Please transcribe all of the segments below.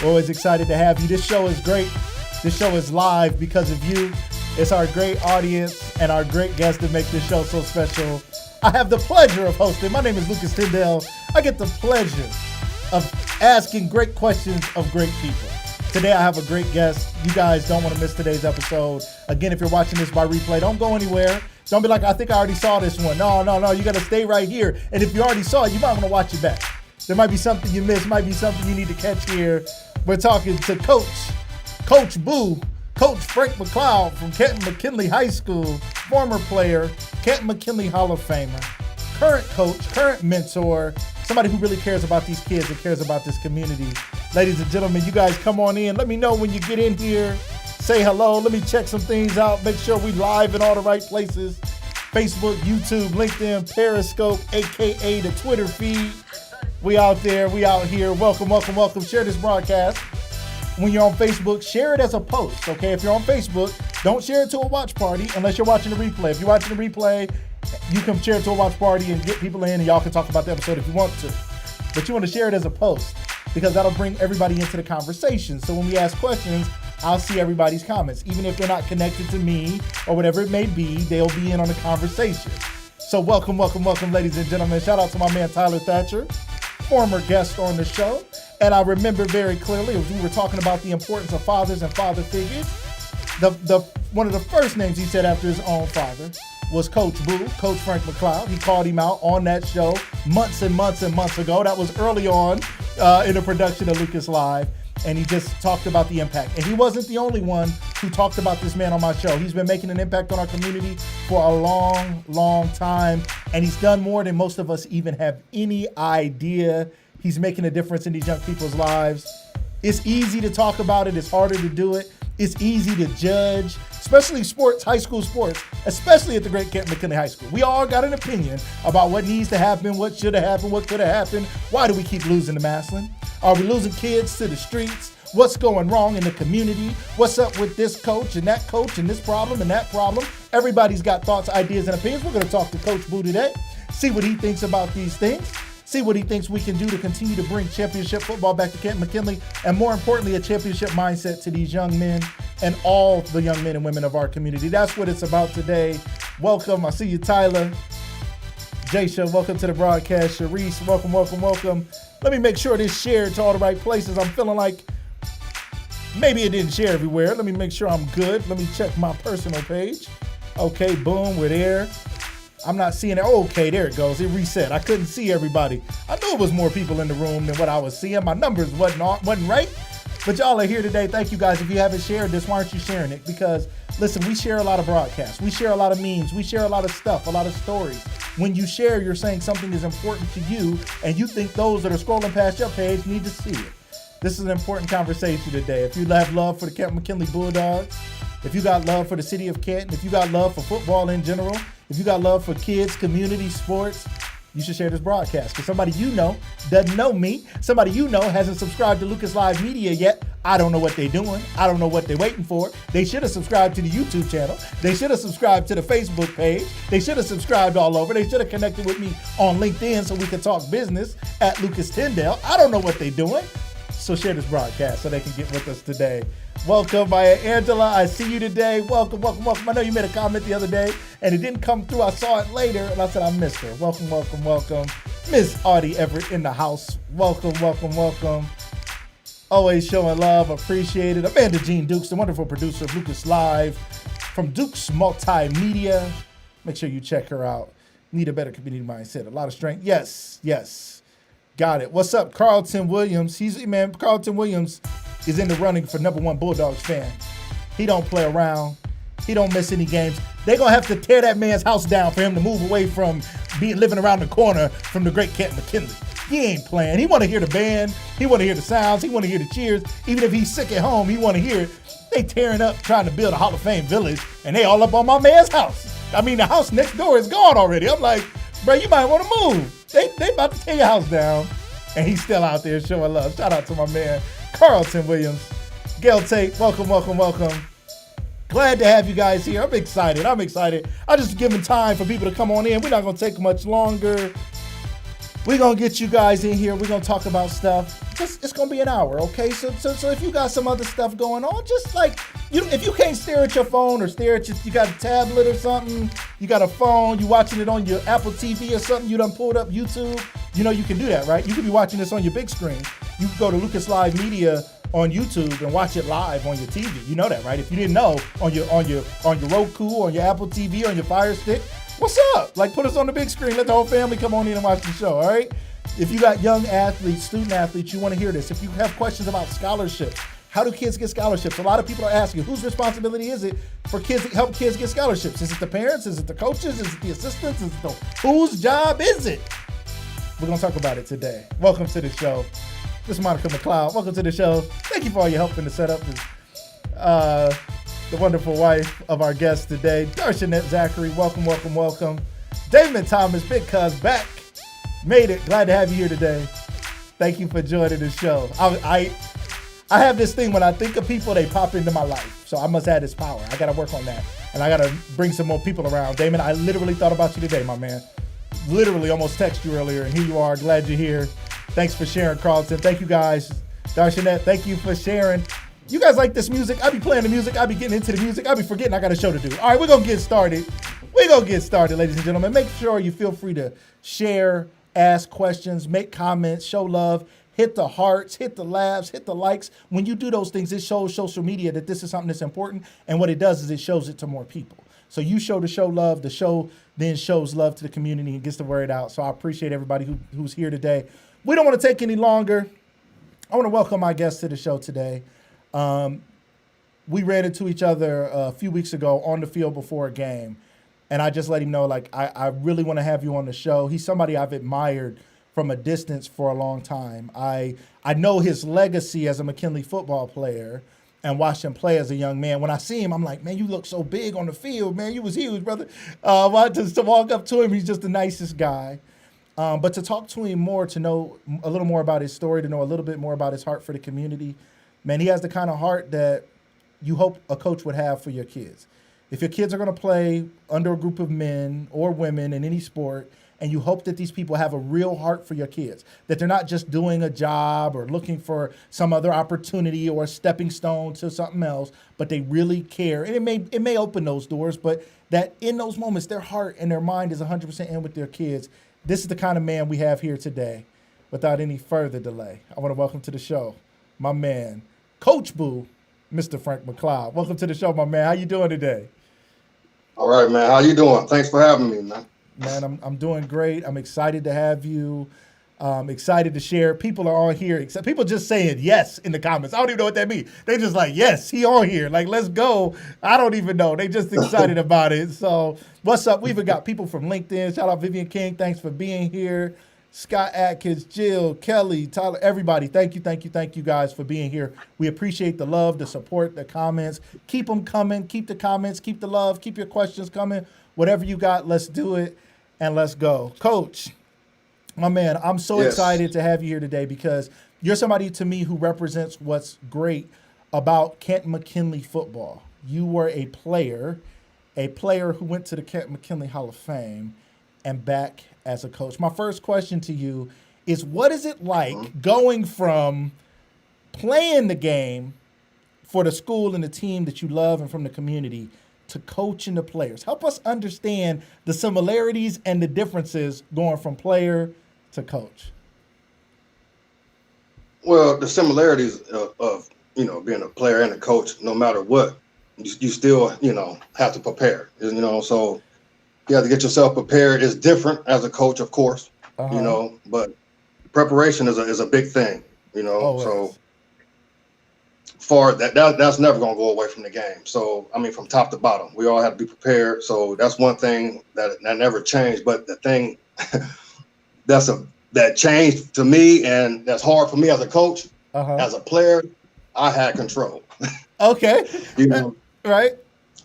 We're always excited to have you. This show is great. This show is live because of you. It's our great audience and our great guests that make this show so special. I have the pleasure of hosting. My name is Lucas Tyndale. I get the pleasure of asking great questions of great people. Today I have a great guest. You guys don't want to miss today's episode. Again, if you're watching this by replay, don't go anywhere. Don't be like, I think I already saw this one. No. You got to stay right here. And if you already saw it, you might want to watch it back. There might be something you missed, might be something you need to catch here. We're talking to Coach Boo, Coach Frank McLeod from Canton McKinley High School, former player, Canton McKinley Hall of Famer, current coach, current mentor, somebody who really cares about these kids and cares about this community. Ladies and gentlemen, you guys come on in. Let me know when you get in here. Say hello. Let me check some things out. Make sure we live in all the right places. Facebook, YouTube, LinkedIn, Periscope, AKA the Twitter feed. We out there. We out here. Welcome. Share this broadcast. When you're on Facebook, share it as a post, okay? If you're on Facebook, don't share it to a watch party unless you're watching the replay. If you're watching the replay, you can share it to a watch party and get people in, and y'all can talk about the episode if you want to. But you want to share it as a post because that'll bring everybody into the conversation. So when we ask questions, I'll see everybody's comments. Even if they're not connected to me or whatever it may be, they'll be in on the conversation. So welcome, ladies and gentlemen. Shout out to my man, Tyler Thatcher, former guest on the show. And I remember very clearly as we were talking about the importance of fathers and father figures, one of the first names he said after his own father was Coach Boo, Coach Frank McLeod. He called him out on that show months and months ago. That was early on in the production of Lucas Live. And he just talked about the impact. And he wasn't the only one who talked about this man on my show. He's been making an impact on our community for a long time. And he's done more than most of us even have any idea. He's making a difference in these young people's lives. It's easy to talk about it. It's harder to do it. It's easy to judge, especially sports, high school sports, especially at the great Canton McKinley High School. We all got an opinion about what needs to happen, what should have happened, what could have happened. Why do we keep losing to Massillon? Are we losing kids to the streets? What's going wrong in the community? What's up with this coach and this problem and that problem? Everybody's got thoughts, ideas, and opinions. We're going to talk to Coach Boo today, see what he thinks about these things, see what he thinks we can do to continue to bring championship football back to Canton McKinley, and more importantly, a championship mindset to these young men and all the young men and women of our community. That's what it's about today. Welcome. I see you, Tyler. Jaysha, welcome to the broadcast. Sharice, welcome. Let me make sure this shared to all the right places. I'm feeling like maybe it didn't share everywhere. Let me make sure I'm good. Let me check my personal page. Okay, boom, we're there. I'm not seeing it. Oh, okay, there it goes. It reset. I couldn't see everybody. I knew it was more people in the room than what I was seeing. My numbers wasn't right. But y'all are here today. Thank you guys. If you haven't shared this, why aren't you sharing it? Because listen, we share a lot of broadcasts. We share a lot of memes. We share a lot of stuff, a lot of stories. When you share, you're saying something is important to you, and you think those that are scrolling past your page need to see it. This is an important conversation today. If you have love for the Canton McKinley Bulldogs, if you got love for the city of Canton, if you got love for football in general, if you got love for kids, community, sports, you should share this broadcast. Because somebody you know doesn't know me. Somebody you know hasn't subscribed to Lucas Live Media yet. I don't know what they're doing. I don't know what they're waiting for. They should have subscribed to the YouTube channel. They should have subscribed to the Facebook page. They should have subscribed all over. They should have connected with me on LinkedIn so we could talk business at Lucas Tyndale. I don't know what they're doing. So share this broadcast so they can get with us today. Welcome, Maya Angela. I see you today. Welcome. I know you made a comment the other day and it didn't come through. I saw it later and I said I missed her. Welcome. Miss Audie Everett in the house. Welcome. Always showing love, appreciate it. Amanda Jean Dukes, the wonderful producer of Lucas Live from Dukes Multimedia. Make sure you check her out. Need a better community mindset. A lot of strength. Yes. Got it. What's up, Carlton Williams? Carlton Williams is in the running for #1 Bulldogs fan. He don't play around. He don't miss any games. They're going to have to tear that man's house down for him to move away from living around the corner from the great Canton McKinley. He ain't playing. He want to hear the band. He want to hear the sounds. He want to hear the cheers. Even if he's sick at home, he want to hear it. They tearing up, trying to build a Hall of Fame village, and they all up on my man's house. I mean, the house next door is gone already. I'm like, bro, you might want to move. They about to tear your house down, and he's still out there showing love. Shout out to my man, Carlton Williams. Gail Tate, welcome. Glad to have you guys here. I'm excited. I'm just giving time for people to come on in. We're not going to take much longer. We're going to get you guys in here. We're going to talk about stuff. just it's gonna be an hour, okay? So if you got some other stuff going on, just like if you can't stare at your phone or stare at you got a tablet or something, you got a phone, you watching it on your Apple TV or something, you done pulled up YouTube, you can do that, right? You could be watching this on your big screen. You can go to Lucas Live Media on YouTube and watch it live on your TV. You know that, right? If you didn't know, on your Roku, on your Apple TV, on your Fire Stick, what's up? Like, put us on the big screen. Let the whole family come on in and watch the show, all right? If you got young athletes, student athletes, you want to hear this. If you have questions about scholarships, how do kids get scholarships? A lot of people are asking, whose responsibility is it for kids to help kids get scholarships? Is it the parents? Is it the coaches? Is it the assistants? Whose job is it? We're going to talk about it today. Welcome to the show. This is Monica McLeod. Welcome to the show. Thank you for all your help in the setup. The wonderful wife of our guest today, Darshanette Zachary. Welcome, welcome, welcome. Damon Thomas, Big Cuz, back. Made it. Glad to have you here today. Thank you for joining the show. I have this thing when I think of people, they pop into my life. So I must have this power. I got to work on that. And I got to bring some more people around. Damon, I literally thought about you today, my man. Literally almost texted you earlier, and here you are. Glad you're here. Thanks for sharing, Carlton. Thank you, guys. Darshanette, thank you for sharing. You guys like this music? I be playing the music. I be getting into the music. I be forgetting I got a show to do. All right, we're going to get started. Ladies and gentlemen. Make sure you feel free to share, ask questions, make comments, show love, hit the hearts, hit the laughs, hit the likes. When you do those things, it shows social media that this is something that's important. And what it does is it shows it to more people. So you show love, the show then shows love to the community and gets the word out. So I appreciate everybody who's here today. We don't want to take any longer. I want to welcome my guest to the show today. We ran into each other a few weeks ago on the field before a game. And I just let him know, like, I really want to have you on the show. He's somebody I've admired from a distance for a long time. I know his legacy as a McKinley football player and watched him play as a young man. When I see him, I'm like, man, you look so big on the field, man. You was huge, brother. To walk up to him, he's just the nicest guy. But to talk to him more, to know a little more about his story, to know a little bit more about his heart for the community, man, he has the kind of heart that you hope a coach would have for your kids. If your kids are going to play under a group of men or women in any sport, and you hope that these people have a real heart for your kids, that they're not just doing a job or looking for some other opportunity or a stepping stone to something else, but they really care. And it may open those doors, but that in those moments, their heart and their mind is 100% in with their kids. This is the kind of man we have here today. Without any further delay, I want to welcome to the show my man, Coach Boo, Mr. Frank McLeod. Welcome to the show, my man. How you doing today? All right, man. How you doing? Thanks for having me, man. Man, I'm doing great. I'm excited to have you. Excited to share. People are on here. Except people just saying yes in the comments. I don't even know what that means. They just like, yes, he on here. Like, let's go. I don't even know. They just excited about it. So what's up? We've got people from LinkedIn. Shout out Vivian King. Thanks for being here. Scott Atkins, Jill, Kelly, Tyler, everybody. Thank you guys for being here. We appreciate the love, the support, the comments. Keep them coming. Keep the comments. Keep the love. Keep your questions coming. Whatever you got, let's do it and let's go. Coach, my man, I'm so excited to have you here today because you're somebody to me who represents what's great about Canton McKinley football. You were a player who went to the Canton McKinley Hall of Fame and back as a coach. My first question to you is, what is it like going from playing the game for the school and the team that you love and from the community to coaching the players? Help us understand the similarities and the differences going from player to coach. Well, the similarities of being a player and a coach, no matter what, you still, have to prepare, so you have to get yourself prepared. It's different as a coach, of course, but preparation is a big thing, Always. So for that's never going to go away from the game. So, I mean, from top to bottom, we all have to be prepared. So that's one thing that never changed. But the thing that changed to me, and that's hard for me as a coach, as a player, I had control. Okay. Right.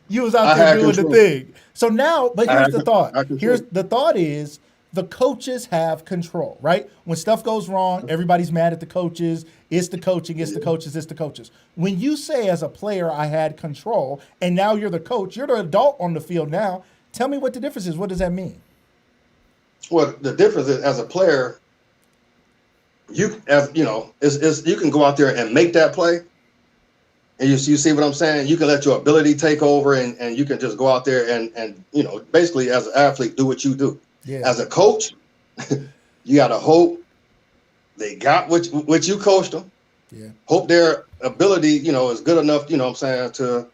You was out there doing the thing. So now, but here's the thought. The thought is the coaches have control, right? When stuff goes wrong, everybody's mad at the coaches. It's the coaching, it's the coaches, it's the coaches. When you say as a player, I had control, and now you're the coach, you're the adult on the field now. Tell me what the difference is. What does that mean? Well, the difference is, as a player, you as you know, is you can go out there and make that play. And you see what I'm saying? You can let your ability take over, and you can just go out there and basically as an athlete, do what you do. Yeah. As a coach, you got to hope they got what you coached them. Yeah. Hope their ability, is good enough, what I'm saying, to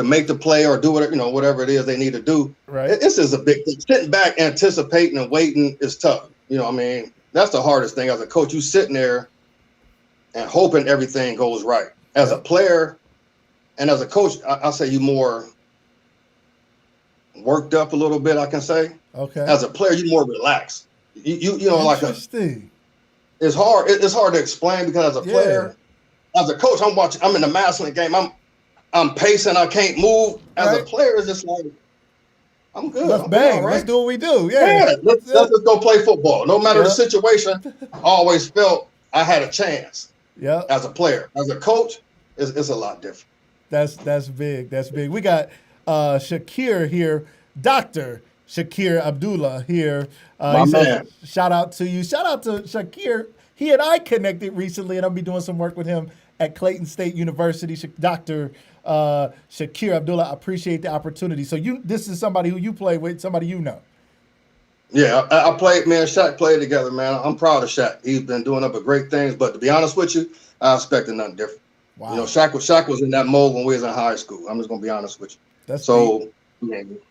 make the play or do whatever, whatever it is they need to do. Right. This is a big thing. Sitting back, anticipating and waiting is tough. That's the hardest thing as a coach. You sitting there and hoping everything goes right. As a player and as a coach, I'll say you more worked up a little bit, I can say. Okay. As a player, you more relaxed. You like Interesting. It's hard. It's hard to explain because as a player, as a coach, I'm in the masculine game. I'm pacing. I can't move. As a player, it's just like, I'm good. Let's bang. Right. Let's do what we do. Let's just go play football. No matter the situation, I always felt I had a chance. Yeah. As a player, as a coach, it's a lot different. That's big. That's big. We got Shakir here, Dr. Shakir Abdullah here. My man. Shout out to you. Shout out to Shakir. He and I connected recently, and I'll be doing some work with him at Clayton State University. Dr. Shakir Abdullah, I appreciate the opportunity. So this is somebody who you play with, somebody you know. Yeah, I played, man. Shaq played together, man. I'm proud of Shaq. He's been doing up great things, but to be honest with you, I expected nothing different. Wow. Shaq was in that mode when we was in high school. I'm just gonna be honest with you. That's so deep.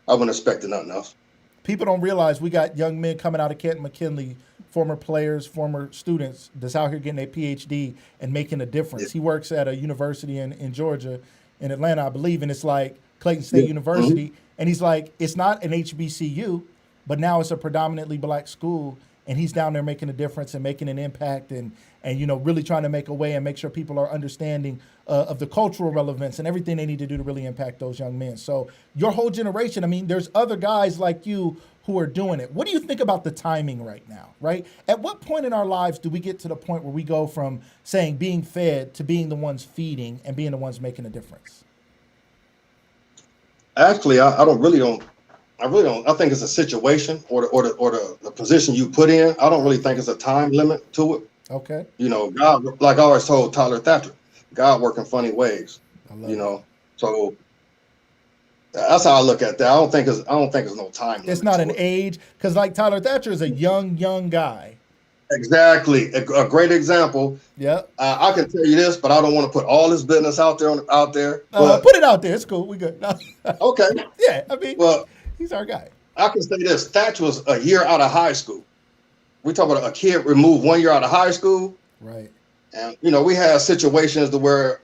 I wouldn't expect nothing else. People don't realize we got young men coming out of Canton McKinley, former players, former students that's out here getting a PhD and making a difference. Yeah. He works at a university in Georgia, in Atlanta, I believe, and it's like Clayton State University. Mm-hmm. And he's like, it's not an HBCU, but now it's a predominantly black school. And he's down there making a difference and making an impact and really trying to make a way and make sure people are understanding of the cultural relevance and everything they need to do to really impact those young men. So your whole generation, I mean, there's other guys like you who are doing it. What do you think about the timing right now, right? At what point in our lives do we get to the point where we go from saying being fed to being the ones feeding and being the ones making a difference? Actually, I really don't. I think it's a situation or the position you put in. I don't really think it's a time limit to it. Okay. God, like I always told Tyler Thatcher, God work in funny ways. So that's how I look at that. I don't think it's no time limit. It's not an age, because like Tyler Thatcher is a young guy. Exactly, a great example. Yeah. I can tell you this, but I don't want to put all this business out there. Put it out there. It's cool. We good. Okay. Yeah. I mean. Well. He's our guy. I can say this. Thatcher was a year out of high school. We talk about a kid removed 1 year out of high school. Right. And, we had situations to where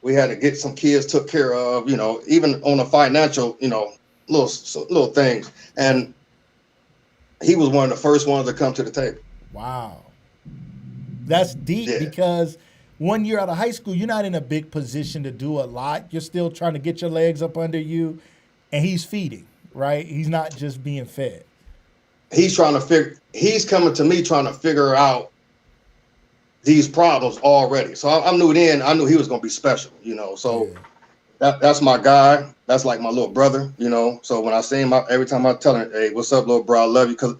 we had to get some kids took care of, even on a financial, little things. And he was one of the first ones to come to the table. Wow. That's deep because 1 year out of high school, you're not in a big position to do a lot. You're still trying to get your legs up under you, and he's feeding. Right? He's not just being fed. He's coming to me trying to figure out these problems already. So I knew he was going to be special, so that's my guy. That's like my little brother, so when I see him, every time I tell him, hey, what's up, little bro? I love you. Cause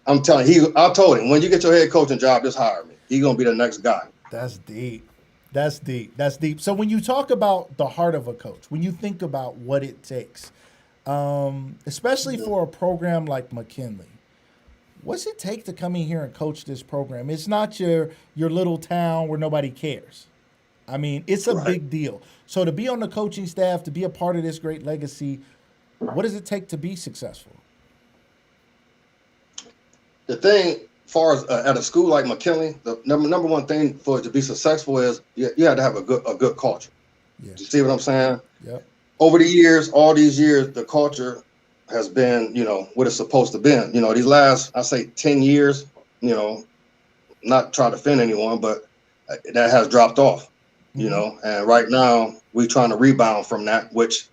I'm telling you, I told him, when you get your head coaching job, just hire me. He's going to be the next guy. That's deep. That's deep. So when you talk about the heart of a coach, when you think about what it takes, especially for a program like McKinley, what's it take to come in here and coach this program? It's not your little town where nobody cares. I mean, it's a big deal. So to be on the coaching staff, to be a part of this great legacy, what does it take to be successful? The thing, as far as at a school like McKinley, the number one thing for it to be successful is you have to have a good culture. Yeah. You see what I'm saying? Yep. Over the years, all these years, the culture has been, what it's supposed to be. These last, I say 10 years, not try to offend anyone, but that has dropped off, and right now we're trying to rebound from that, which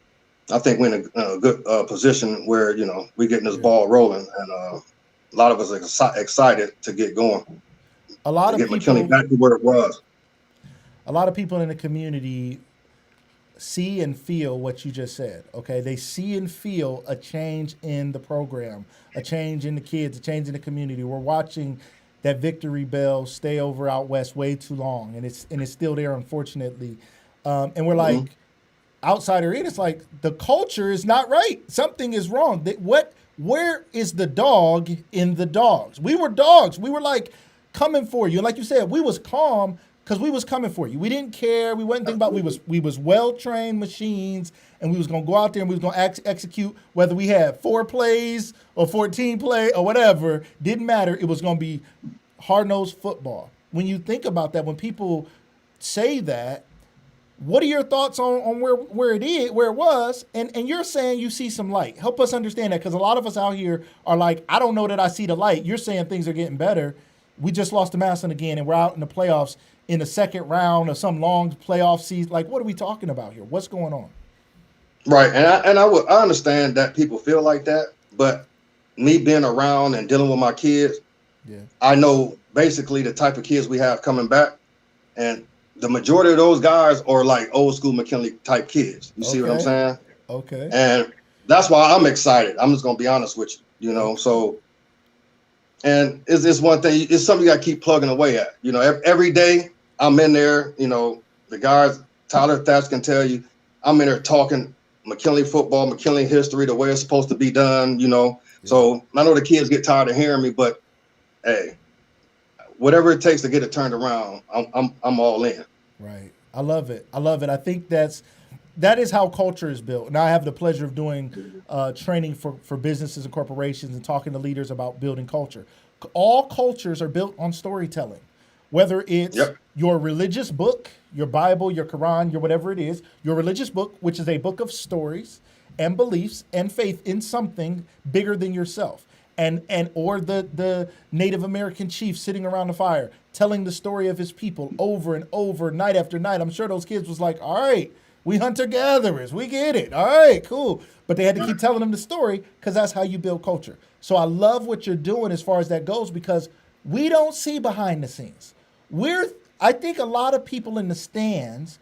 I think we're in a good position where, we're getting this ball rolling, and a lot of us are excited to get going. A lot of get McKinley back to where it was. A lot of people in the community see and feel what you just said, okay? They see and feel a change in the program, a change in the kids, a change in the community. We're watching that victory bell stay over out west way too long, and it's still there, unfortunately. And we're like, outsider in, it's like the culture is not right. Something is wrong. Where is the dog in the dogs? We were dogs. We were like coming for you. And like you said, we was calm because we was coming for you. We didn't care. We wasn't thinking about, we was well-trained machines, and we was going to go out there and we was going to execute whether we had 4 plays or 14 play or whatever. Didn't matter. It was going to be hard-nosed football. When you think about that, when people say that, what are your thoughts on where it was? And you're saying you see some light. Help us understand that, because a lot of us out here are like, I don't know that I see the light. You're saying things are getting better. We just lost to Madison again, and we're out in the playoffs in the second round of some long playoff season. Like, what are we talking about here? What's going on? Right, and I understand that people feel like that, but me being around and dealing with my kids, I know basically the type of kids we have coming back, and the majority of those guys are like old school McKinley type kids. You see what I'm saying? Okay. And that's why I'm excited. I'm just gonna be honest with you. You know, so and it's one thing. It's something you gotta keep plugging away at. You know, every day I'm in there. You know, the guys, Tyler Thatch can tell you, I'm in there talking McKinley football, McKinley history, the way it's supposed to be done. You know, so I know the kids get tired of hearing me, but hey, whatever it takes to get it turned around, I'm all in. Right. I love it. I think that is how culture is built. And I have the pleasure of doing training for businesses and corporations and talking to leaders about building culture. All cultures are built on storytelling, whether it's your religious book, your Bible, your Quran, your whatever it is, your religious book, which is a book of stories and beliefs and faith in something bigger than yourself. Or the Native American chief sitting around the fire, telling the story of his people over and over, night after night. I'm sure those kids was like, all right, we hunter-gatherers, we get it. All right, cool. But they had to keep telling them the story, because that's how you build culture. So I love what you're doing as far as that goes, because we don't see behind the scenes. I think a lot of people in the stands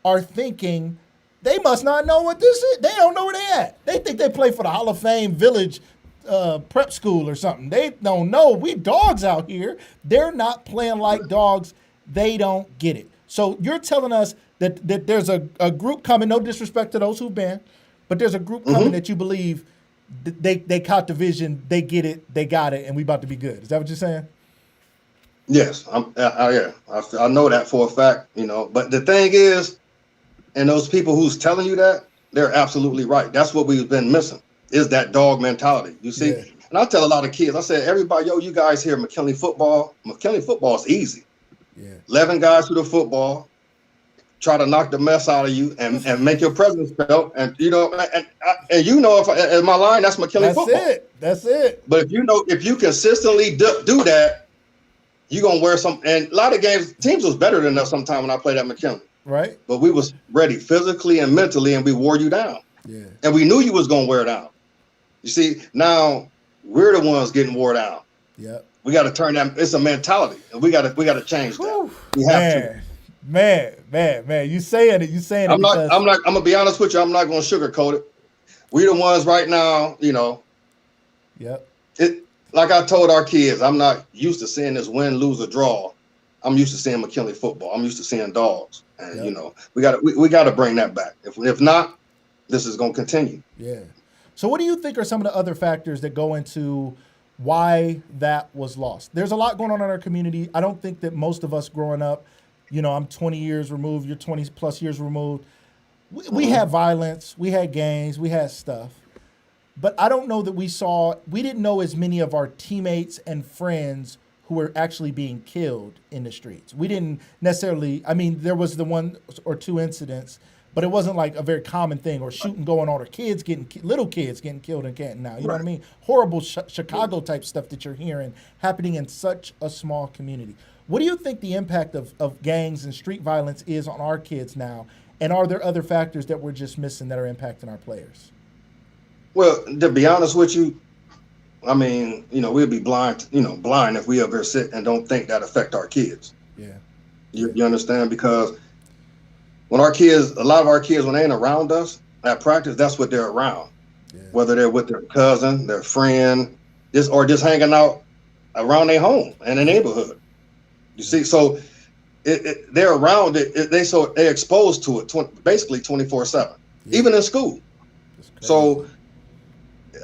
are thinking, they must not know what this is. They don't know where they at. They think they play for the Hall of Fame Village prep school or something. They don't know. We dogs out here. They're not playing like dogs. They don't get it. So you're telling us that there's a group coming, no disrespect to those who've been, but there's a group coming that you believe they caught the vision, they get it, they got it, and we about to be good. Is that what you're saying? Yes, I know that for a fact, you know, but the thing is, and those people who's telling you that, they're absolutely right. That's what we've been missing, is that dog mentality. You see, and I tell a lot of kids, I said, everybody, you guys hear McKinley football is easy. 11 guys through the football, try to knock the mess out of you and make your presence felt. And, you know, and you know, if my line, that's McKinley football. That's it. But if you consistently do that, you're going to wear some, and a lot of teams was better than us sometime when I played at McKinley. Right. But we was ready physically and mentally, and we wore you down. Yeah. And we knew you was going to wear down. You see, now we're the ones getting wore down. Yeah. We got to turn that. It's a mentality, and we got to change that. We have to. Man. You saying it. I'm gonna be honest with you. I'm not gonna sugarcoat it. We the ones right now, you know. Yep. Like I told our kids, I'm not used to seeing this win, lose, or draw. I'm used to seeing McKinley football. I'm used to seeing dogs, and you know, we got to bring that back. If not, this is gonna continue. Yeah. So what do you think are some of the other factors that go into why that was lost? There's a lot going on in our community. I don't think that most of us growing up, you know, I'm 20 years removed, you're 20 plus years removed. We had violence, we had gangs, we had stuff. But I don't know that we didn't know as many of our teammates and friends who were actually being killed in the streets. We didn't necessarily, I mean, there was the one or two incidents, but it wasn't like a very common thing, or shooting going on, or little kids getting killed in Canton now. You know what I mean? Horrible Chicago type stuff that you're hearing happening in such a small community. What do you think the impact of gangs and street violence is on our kids now? And are there other factors that we're just missing that are impacting our players? Well, to be honest with you, I mean, you know, we'd be blind if we ever sit and don't think that affect our kids. Yeah. You understand? Because when a lot of our kids, when they ain't around us at practice, that's what they're around. Yeah. Whether they're with their cousin, their friend, or just hanging out around their home and their neighborhood. You see, so they're around it. They're exposed to it basically 24/7, even in school. So,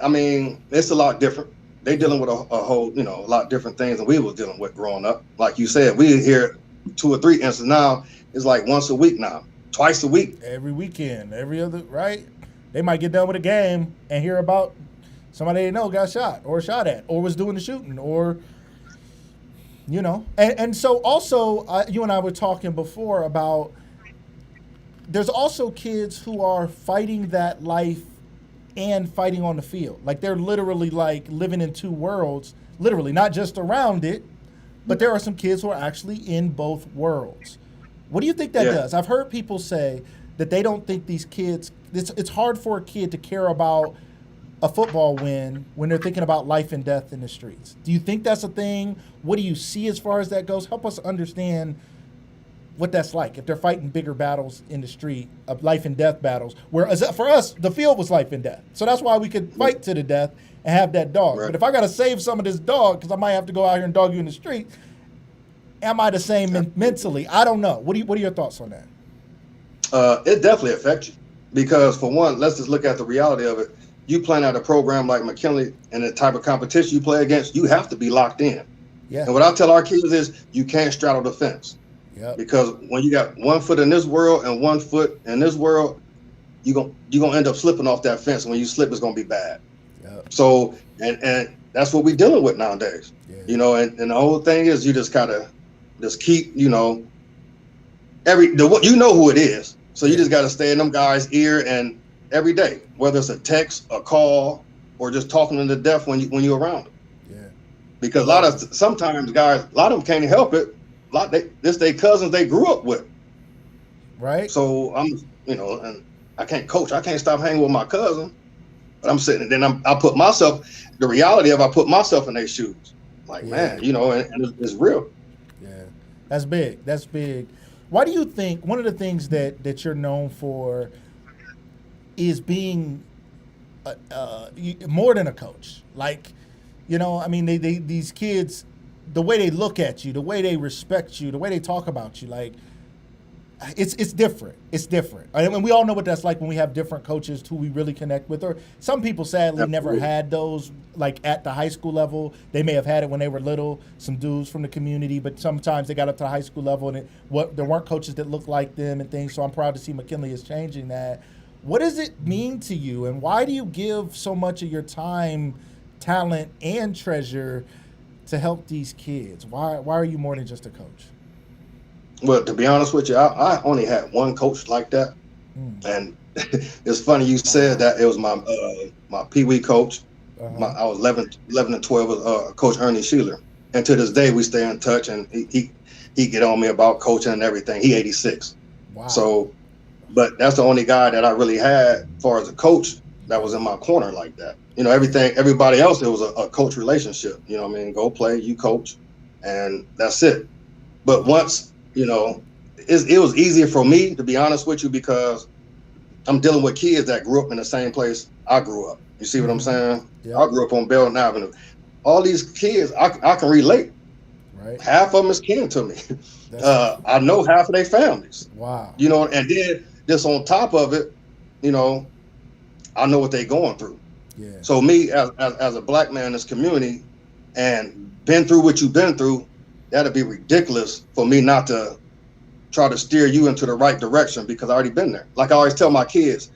I mean, it's a lot different. They're dealing with a whole, a lot of different things than we were dealing with growing up. Like you said, we hear 2 or 3 instances now. It's like once a week now, twice a week, every weekend, every other, right? They might get done with a game and hear about somebody they know got shot or shot at or was doing the shooting or, And so also, you and I were talking before about there's also kids who are fighting that life and fighting on the field. Like they're literally like living in 2 worlds, literally, not just around it, but there are some kids who are actually in both worlds. What do you think that does? I've heard people say that they don't think these kids, it's hard for a kid to care about a football win when they're thinking about life and death in the streets. Do you think that's a thing? What do you see as far as that goes? Help us understand what that's like if they're fighting bigger battles in the street, of life and death battles. Whereas for us, the field was life and death. So that's why we could fight to the death and have that dog. Right. But if I got to save some of this dog because I might have to go out here and dog you in the street, am I the same mentally? I don't know. What are your thoughts on that? It definitely affects you because, for one, let's just look at the reality of it. You playing at a program like McKinley and the type of competition you play against, you have to be locked in. Yeah. And what I tell our kids is you can't straddle the fence. Yep. Because when you got 1 foot in this world and 1 foot in this world, you're gonna end up slipping off that fence. And when you slip, it's gonna be bad. Yep. So and that's what we're dealing with nowadays. Yeah. And the whole thing is you just gotta just keep, you know who it is. So you just gotta stay in them guys' ear and every day, whether it's a text, a call, or just talking them to death when you're around them. Yeah. Because sometimes guys, a lot of them can't help it. This they cousins they grew up with. Right. So I'm, and I can't coach. I can't stop hanging with my cousin. But I'm sitting, and then I put myself. The reality of I put myself in their shoes. Like, man, and it's real. Yeah, that's big. That's big. Why do you think one of the things that you're known for is being more than a coach? Like, these kids, the way they look at you, the way they respect you, the way they talk about you, like it's different. It's different. And we all know what that's like when we have different coaches who we really connect with. Or some people sadly never had those, like at the high school level. They may have had it when they were little, some dudes from the community, but sometimes they got up to the high school level and there weren't coaches that looked like them and things. So I'm proud to see McKinley is changing that. What does it mean to you, and why do you give so much of your time, talent, and treasure to help these kids? Why are you more than just a coach? Well, to be honest with you, I only had one coach like that. And it's funny you said that. It was my Pee Wee coach. I was 11 and 12 with Coach Ernie Sheeler. And to this day, we stay in touch, and he get on me about coaching and everything. He 86. Wow. So, but that's the only guy that I really had as far as a coach that was in my corner like that. Everybody else, it was a coach relationship. Go play, you coach, and that's it. But once, it was easier for me, to be honest with you, because I'm dealing with kids that grew up in the same place I grew up. You see what I'm saying? Yeah. I grew up on Belton Avenue. All these kids, I can relate. Right. Half of them is kin to me. I know half of their families. Wow. And then just on top of it, I know what they're going through. Yeah. So me, as a black man in this community and been through what you've been through, that'd be ridiculous for me not to try to steer you into the right direction, because I already been there. Like I always tell my kids,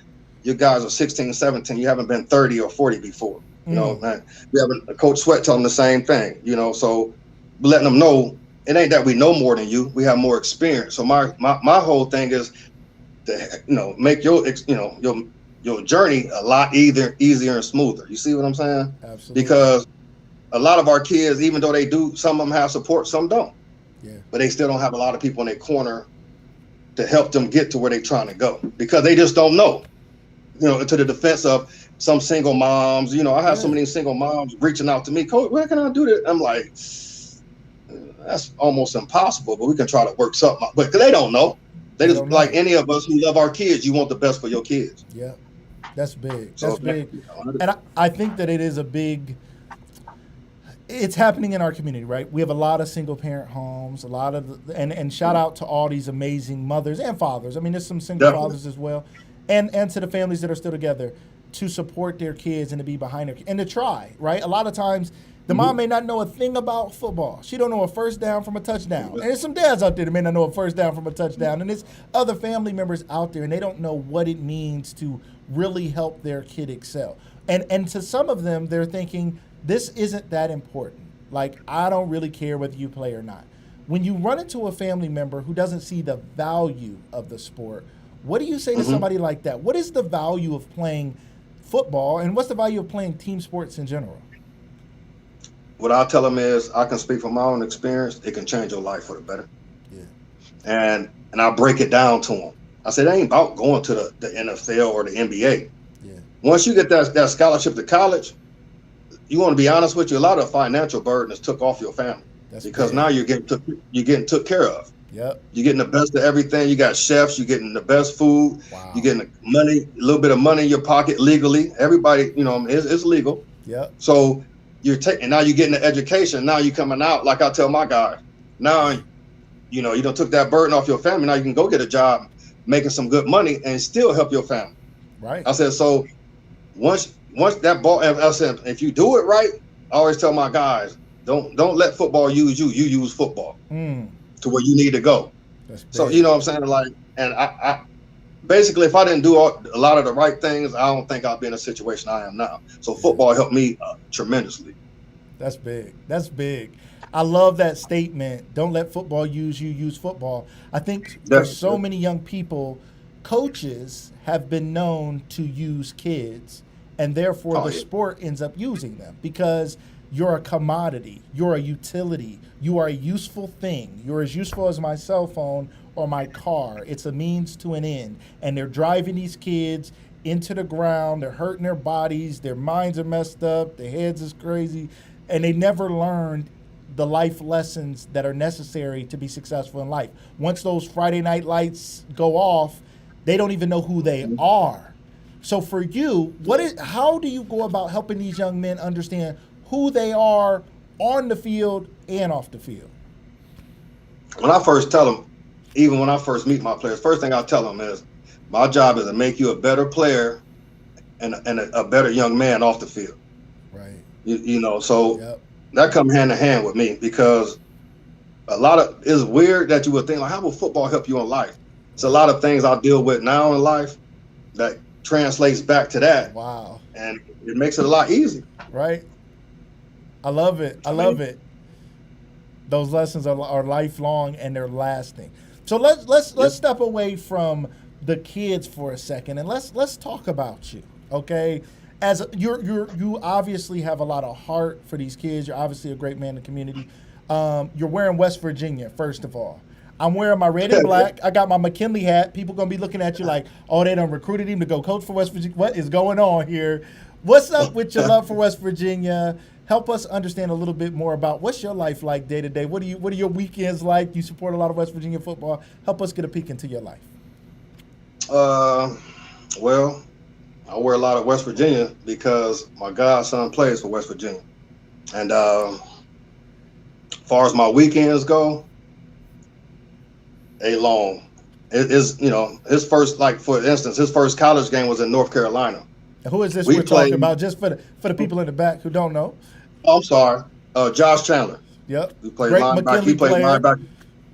you guys are 16, 17, you haven't been 30 or 40 before. Man, we haven't. Coach Sweat tell them the same thing, so letting them know it ain't that we know more than you, we have more experience. So my whole thing is to, make your journey a lot easier and smoother. You see what I'm saying? Absolutely. Because a lot of our kids, even though they do, some of them have support, some don't. Yeah. But they still don't have a lot of people in their corner to help them get to where they're trying to go, because they just don't know. To the defense of some single moms. I have so many single moms reaching out to me, Coach, where can I do that? I'm like, that's almost impossible, but we can try to work something out. But they don't know. They just, like any of us who love our kids, you want the best for your kids. Yeah, that's big. That's big. And I think that it is a big. it's happening in our community, right? We have a lot of single parent homes, a lot of, and shout out to all these amazing mothers and fathers. I mean, there's some single fathers as well, and to the families that are still together to support their kids and to be behind their and to try, right? A lot of times the mom may not know a thing about football. She don't know a first down from a touchdown. And there's some dads out there that may not know a first down from a touchdown. And there's other family members out there, and they don't know what it means to really help their kid excel. And to some of them, they're thinking, this isn't that important. Like, I don't really care whether you play or not. When you run into a family member who doesn't see the value of the sport, what do you say to somebody like that? What is the value of playing football, and what's the value of playing team sports in general? What I'll tell them is, I can speak from my own experience. It can change your life for the better. Yeah. And I break it down to them. I said, it ain't about going to the NFL or the NBA. Yeah. Once you get that scholarship to college, you want to be honest with you, a lot of financial burden is took off your family. That's because now you're getting took care of. Yep. You're getting the best of everything. You got chefs. You're getting the best food. Wow. You're getting money, a little bit of money in your pocket legally. Everybody, it's legal. Yep. So now you're getting the education. Now you're coming out, like I tell my guys. Now, you don't took that burden off your family. Now you can go get a job, making some good money, and still help your family. Right. I said, so once that ball, I said, if you do it right, I always tell my guys, don't let football use you. You use football to where you need to go. So you know what I'm saying? Like, and I basically, if I didn't do a lot of the right things, I don't think I'd be in a situation I am now. So football helped me tremendously. That's big. That's big. I love that statement. Don't let football use you. Use football. I think for so many young people, coaches have been known to use kids, and therefore the sport ends up using them because you're a commodity. You're a utility. You are a useful thing. You're as useful as my cell phone or my car. It's a means to an end. And they're driving these kids into the ground. They're hurting their bodies. Their minds are messed up. Their heads is crazy. And they never learned the life lessons that are necessary to be successful in life. Once those Friday night lights go off, they don't even know who they are. So for you, how do you go about helping these young men understand who they are on the field and off the field? When I first tell them, even when I first meet my players, first thing I tell them is, my job is to make you a better player and a better young man off the field. Right. So that come hand in hand with me, because it's weird that you would think, like, how will football help you in life? It's a lot of things I deal with now in life that translates back to that. Wow. And it makes it a lot easier. Right. I love it. I love it. Those lessons are lifelong and they're lasting. So let's step away from the kids for a second and let's talk about you. Okay. As you obviously have a lot of heart for these kids. You're obviously a great man in the community. You're wearing West Virginia, first of all. I'm wearing my red and black. I got my McKinley hat. People gonna be looking at you like, oh, they done recruited him to go coach for West Virginia. What is going on here? What's up with your love for West Virginia? Help us understand a little bit more about what's your life like day to day. What are your weekends like? You support a lot of West Virginia football. Help us get a peek into your life. Well, I wear a lot of West Virginia because my godson plays for West Virginia. And as far as my weekends go, long. It is, his first, like, for instance, his first college game was in North Carolina. And who is this we're talking about, just for the people in the back who don't know? Oh, I'm sorry. Josh Chandler. Yep. He played linebacker. He played linebacker.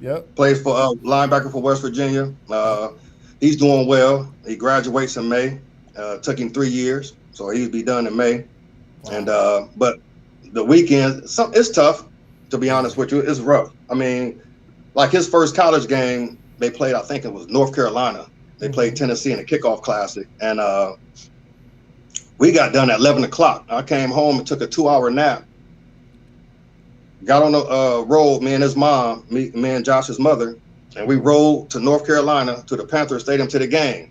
Yep. Plays for linebacker for West Virginia. He's doing well. He graduates in May. Took him 3 years, so he'll be done in May. Wow. And but the weekend, it's tough, to be honest with you. It's rough. I mean, like his first college game, they played, I think it was North Carolina. They played Tennessee in a kickoff classic, and we got done at 11 o'clock. I came home and took a 2-hour nap. Got on the road, me and his mom, me and Josh's mother, and we rode to North Carolina to the Panther Stadium to the game.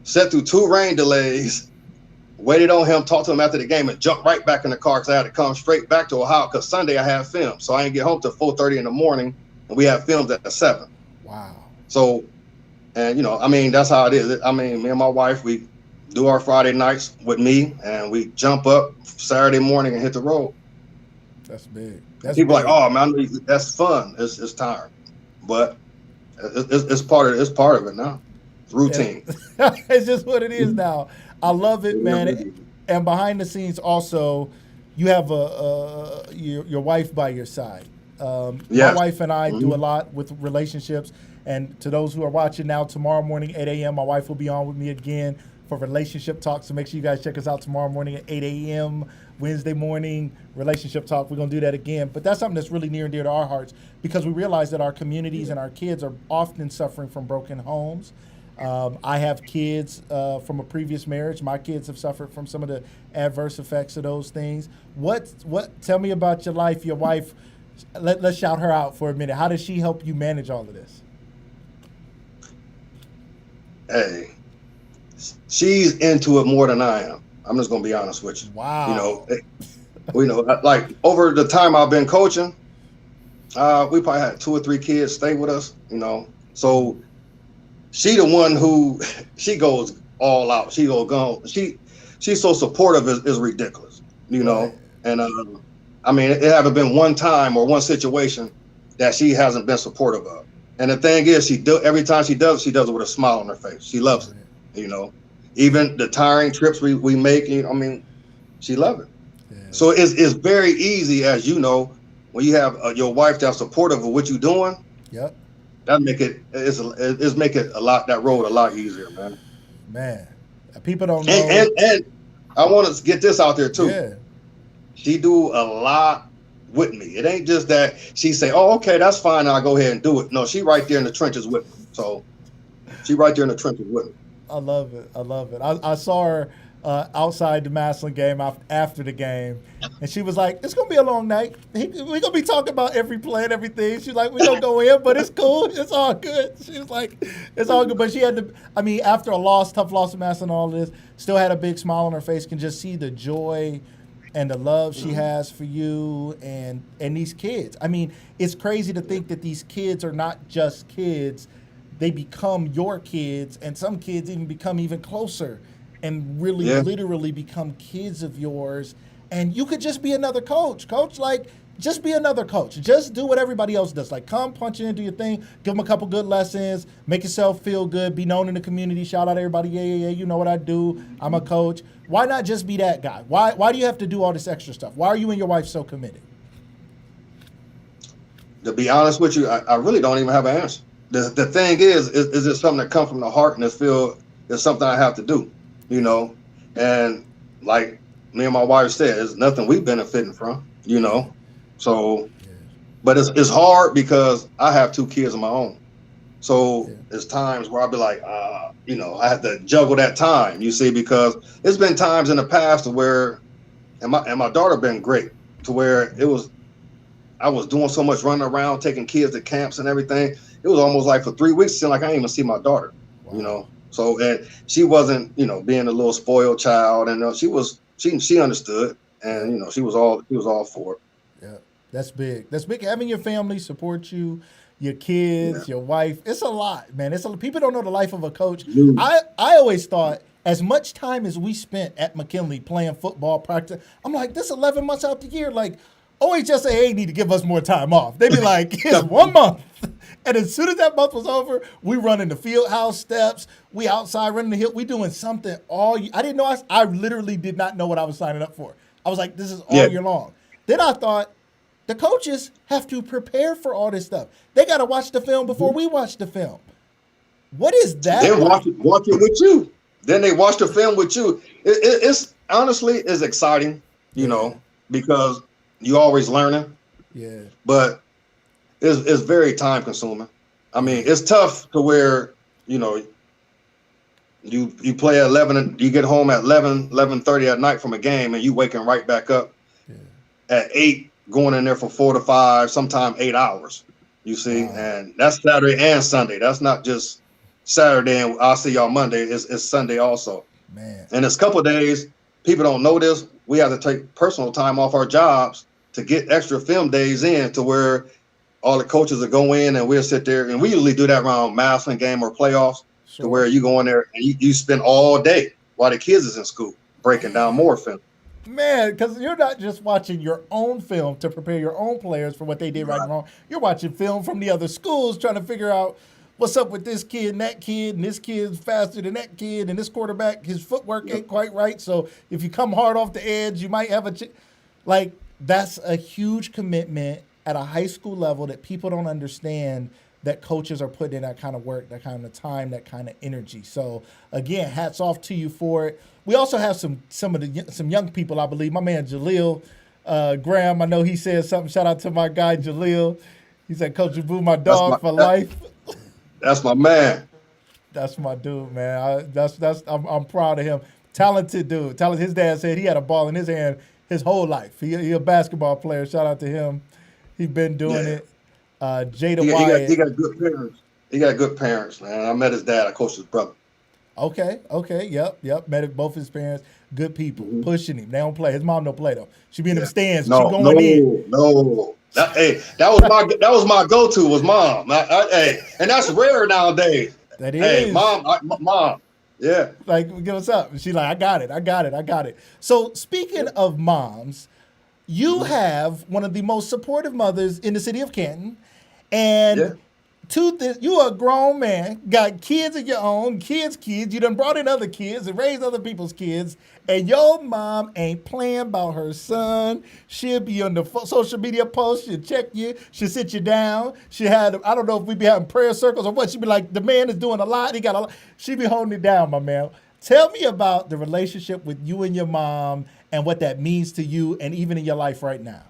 Sat through 2 rain delays, waited on him, talked to him after the game, and jumped right back in the car because I had to come straight back to Ohio because Sunday I had film. So I didn't get home till 4:30 in the morning, and we had films at 7. Wow. So, and I mean, that's how it is. I mean, me and my wife, we do our Friday nights with me, and we jump up Saturday morning and hit the road. That's big. That's People big. like, oh man, that's fun. It's tiring, but it's part of it now. It's routine. It's just what it is now. I love it, man. And behind the scenes, also, you have your wife by your side. My Yes. wife and I do a lot with relationships. And to those who are watching now, tomorrow morning, 8 a.m., my wife will be on with me again for relationship talk. So make sure you guys check us out tomorrow morning at 8 a.m. Wednesday morning, relationship talk. We're going to do that again. But that's something that's really near and dear to our hearts because we realize that our communities and our kids are often suffering from broken homes. I have kids from a previous marriage. My kids have suffered from some of the adverse effects of those things. Tell me about your life, your wife. Let's shout her out for a minute. How does she help you manage all of this? Hey, she's into it more than I am. I'm just gonna be honest with you. Wow. Like over the time I've been coaching, we probably had 2 or 3 kids stay with us. So she the one who she goes all out. She go. She's so supportive is ridiculous. Right. And I mean, it haven't been one time or one situation that she hasn't been supportive of. And the thing is, every time she does it with a smile on her face. She loves it. Even the tiring trips we make. I mean, she loves it. Yeah. So it's very easy, as you know, when you have your wife that's supportive of what you're doing. Yep. That make it that road a lot easier, man. Man, people don't know. And I want to get this out there too. Yeah. She do a lot with me. It ain't just that she say, "Oh, okay, that's fine. I'll go ahead and do it." No, she right there in the trenches with me. So she right there in the trenches with me. I love it. I saw her outside the Massillon game after the game, and she was like, "It's gonna be a long night. We're gonna be talking about every play and everything." She's like, "We don't go in, but it's cool. It's all good." She was like, "It's all good." But she had to. I mean, after a tough loss to Massillon, and all this, still had a big smile on her face. Can just see the joy and the love she has for you and these kids. I mean, it's crazy to think that these kids are not just kids. They become your kids, and some kids even become even closer and really literally become kids of yours. And you could just be another coach. Just be another coach. Just do what everybody else does. Like, come punch in, do your thing, give them a couple good lessons, make yourself feel good, be known in the community, shout out everybody, yeah, you know what I do, I'm a coach. Why not just be that guy? Why do you have to do all this extra stuff? Why are you and your wife so committed? To be honest with you, I really don't even have an answer. The thing is it something that comes from the heart and it's something I have to do, And like me and my wife said, it's nothing we benefiting from, So, but it's hard because I have 2 kids of my own. So there's times where I'll be like, I have to juggle that time, you see, because it's been times in the past where, and my daughter been great to where I was doing so much running around, taking kids to camps and everything. It was almost like for 3 weeks, it seemed like I didn't even see my daughter, So, and she wasn't, being a little spoiled child, and she understood, and she was all for it. Yeah, that's big. That's big. Having your family support you, your kids, your wife. It's a lot, man. People don't know the life of a coach. I always thought as much time as we spent at McKinley playing football, practice, I'm like, this 11 months out the year, like, OHSAA need to give us more time off. They'd be like, it's 1 month. And as soon as that month was over, we running the field house steps. We outside running the hill. We doing something all year. I didn't know. I literally did not know what I was signing up for. I was like, this is all year long. Then I thought, the coaches have to prepare for all this stuff. They got to watch the film before we watch the film. What is that? They watch it with you. Then they watch the film with you. It's honestly is exciting, because you always learning. Yeah. But it's very time consuming. I mean, it's tough to where, you play at 11 and you get home at 11:30 at night from a game and you waking right back up at 8, going in there for 4 to 5, sometimes 8 hours, you see. Wow. And that's Saturday and Sunday. That's not just Saturday and I'll see y'all Monday. It's Sunday also. Man. And it's a couple of days, people don't know this. We have to take personal time off our jobs to get extra film days in to where all the coaches will go in and we'll sit there. And we usually do that around Massillon game or playoffs to where you go in there and you spend all day while the kids is in school breaking down more film. Man, because you're not just watching your own film to prepare your own players for what they did right and wrong. You're watching film from the other schools trying to figure out what's up with this kid and this kid's faster than that kid, and this quarterback, his footwork ain't quite right. So if you come hard off the edge, you might have like, that's a huge commitment at a high school level that people don't understand, that coaches are putting in that kind of work, that kind of time, that kind of energy. So again, hats off to you for it. We also have some young people, I believe. My man Jaleel Graham, I know he said something. Shout out to my guy Jaleel. He said, "Coach Boo, my dog for life." That's my man. That's my dude, man. I'm proud of him. Talented dude. His dad said he had a ball in his hand his whole life. He a basketball player. Shout out to him. He's been doing it. Jada Wyatt. He got good parents. He got good parents, man. I met his dad. I coached his brother. Okay. Yep. Met both his parents. Good people. Pushing him. They don't play. His mom don't play though. She be in them stands. She going in. No. That was my go-to was mom. And that's rare nowadays. That is. Hey, mom. Yeah. Like, give us up. She's like, I got it. So speaking of moms, you have one of the most supportive mothers in the city of Canton, and you are a grown man, got kids of your own, kids. You done brought in other kids and raised other people's kids, and your mom ain't playing about her son. She'll be on the social media posts. She'll check you. She'll sit you down. I don't know if we be having prayer circles or what. She'll be like, the man is doing a lot. He got a lot. She be holding it down, my man. Tell me about the relationship with you and your mom and what that means to you and even in your life right now.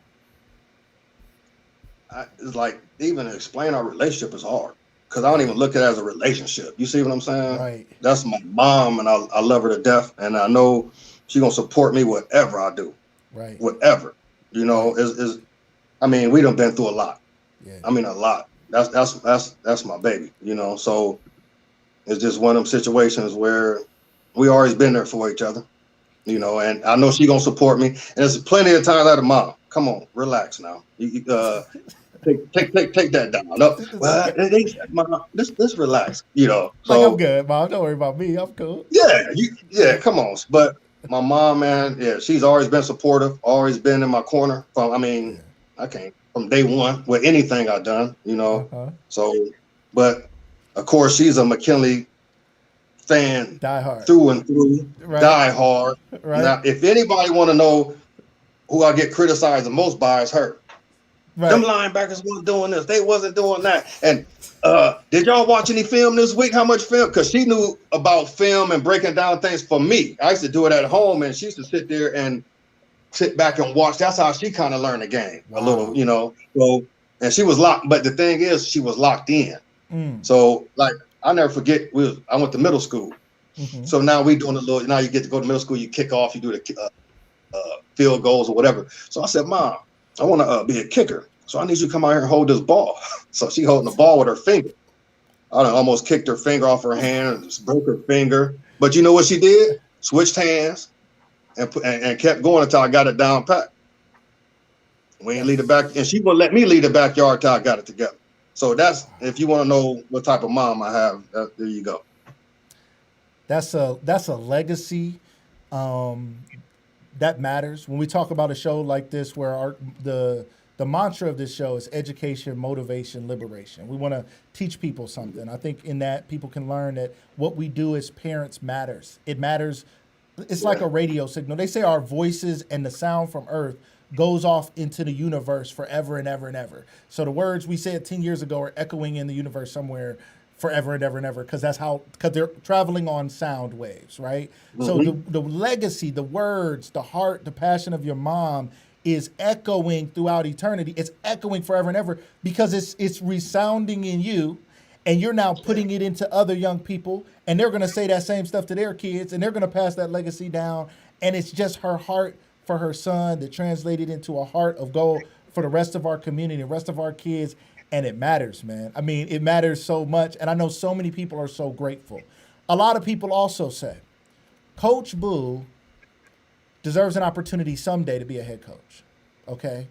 It's like, even to explain our relationship is hard because I don't even look at it as a relationship. You see what I'm saying? Right. That's my mom, and I love her to death, and I know she's gonna support me whatever I do. Right. Whatever. You know, we done been through a lot. Yeah. I mean, a lot. That's my baby. You know, so it's just one of them situations where we always been there for each other. You know, and I know she gonna support me. And there's plenty of times out of mom. Come on, relax now. Take that down. No, well, let's relax. You know, so like, I'm good, mom. Don't worry about me. I'm cool. Yeah. Come on, but my mom, man, she's always been supportive. Always been in my corner. I can't from day one with anything I've done. You know, So, but of course, she's a McKinley fan, die hard through and through, die hard. Right. Now, if anybody want to know who I get criticized the most by, is her. Right. Them linebackers wasn't doing this, they wasn't doing that. And did y'all watch any film this week? How much film? Because she knew about film and breaking down things for me. I used to do it at home, and she used to sit there and sit back and watch. That's how she kind of learned the game a little, you know. So, and she was locked, but the thing is, she was locked in. So, like, I'll never forget, I went to middle school. So now we doing now you get to go to middle school, you kick off, you do the field goals or whatever. So I said, Mom, I want to be a kicker. So I need you to come out here and hold this ball. So she holding the ball with her finger. I almost kicked her finger off her hand and just broke her finger. But you know what she did? Switched hands and kept going until I got it down pat. We ain't lead it back, and she wouldn't let me lead the backyard till I got it together. So that's, if you want to know what type of mom I have, there you go. That's a legacy that matters. When we talk about a show like this, where the mantra of this show is education, motivation, liberation. We want to teach people something. I think in that people can learn that what we do as parents matters. It matters. It's like a radio signal. They say our voices and the sound from Earth goes off into the universe forever and ever and ever. So the words we said 10 years ago are echoing in the universe somewhere forever and ever and ever, because they're traveling on sound waves, right? So the legacy, the words, the heart, the passion of your mom is echoing throughout eternity. It's echoing forever and ever because it's resounding in you, and you're now putting it into other young people, and they're going to say that same stuff to their kids, and they're going to pass that legacy down. And it's just her heart for her son that translated into a heart of gold for the rest of our community, the rest of our kids. And it matters, man. I mean, it matters so much. And I know so many people are so grateful. A lot of people also say, Coach Boo deserves an opportunity someday to be a head coach. Okay?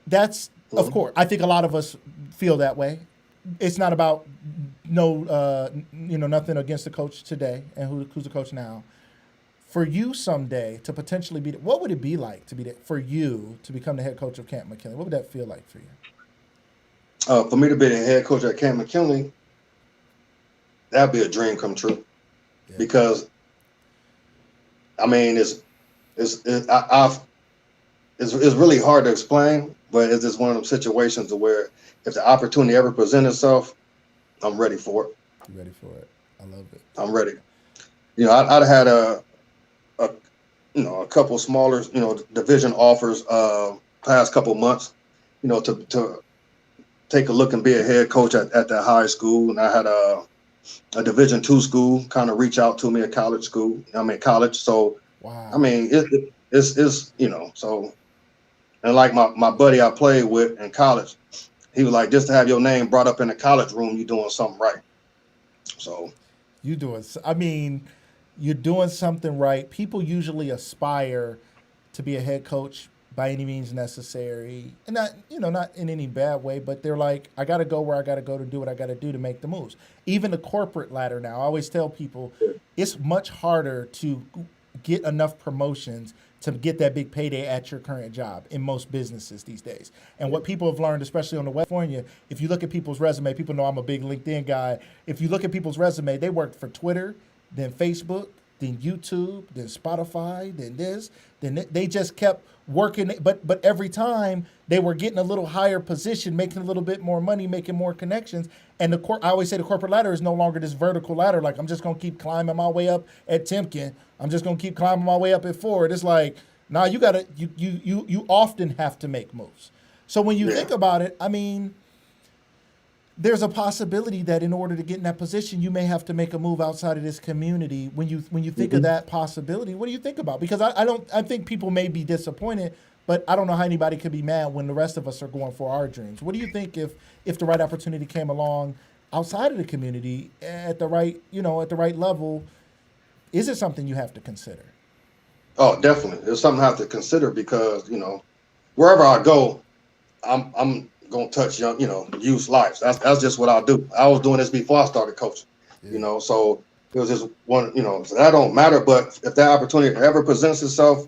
That's, of course, I think a lot of us feel that way. It's not about nothing against the coach today and who's the coach now. For you someday to potentially be, what would it be like to be for you to become the head coach of Canton McKinley? What would that feel like for you? For me to be the head coach at Canton McKinley, that'd be a dream come true. Yeah. Because, I mean, it's really hard to explain, but it's just one of those situations where if the opportunity ever presents itself, I'm ready for it. You ready for it? I love it. I'm ready. I'd had a couple smaller, division offers past couple months, to take a look and be a head coach at that high school. And I had a Division II school kind of reach out to me, a college school. College. So, wow. I mean, it's so, and like my buddy I played with in college, he was like, just to have your name brought up in the college room, you're doing something right. So you're doing something right. People usually aspire to be a head coach by any means necessary, and not in any bad way, but they're like, I got to go where I got to go to do what I got to do to make the moves. Even the corporate ladder now, I always tell people it's much harder to get enough promotions to get that big payday at your current job in most businesses these days. And what people have learned, especially on the West California, if you look at people's resume, people know I'm a big LinkedIn guy. If you look at people's resume, they worked for Twitter, then Facebook, then YouTube, then Spotify, then this, then they just kept working. But every time they were getting a little higher position, making a little bit more money, making more connections. And I always say the corporate ladder is no longer this vertical ladder. Like, I'm just going to keep climbing my way up at Timken. I'm just going to keep climbing my way up at Ford. It's like, nah, you often have to make moves. So when you think about it, I mean, there's a possibility that in order to get in that position, you may have to make a move outside of this community. When you think of that possibility, what do you think about? Because I think people may be disappointed, but I don't know how anybody could be mad when the rest of us are going for our dreams. What do you think if the right opportunity came along outside of the community at the right level? Is it something you have to consider? Oh, definitely. It's something I have to consider because, wherever I go, I'm gonna touch young, youth lives. That's just what I do. I was doing this before I started coaching, so it was just one, so that don't matter. But if that opportunity ever presents itself,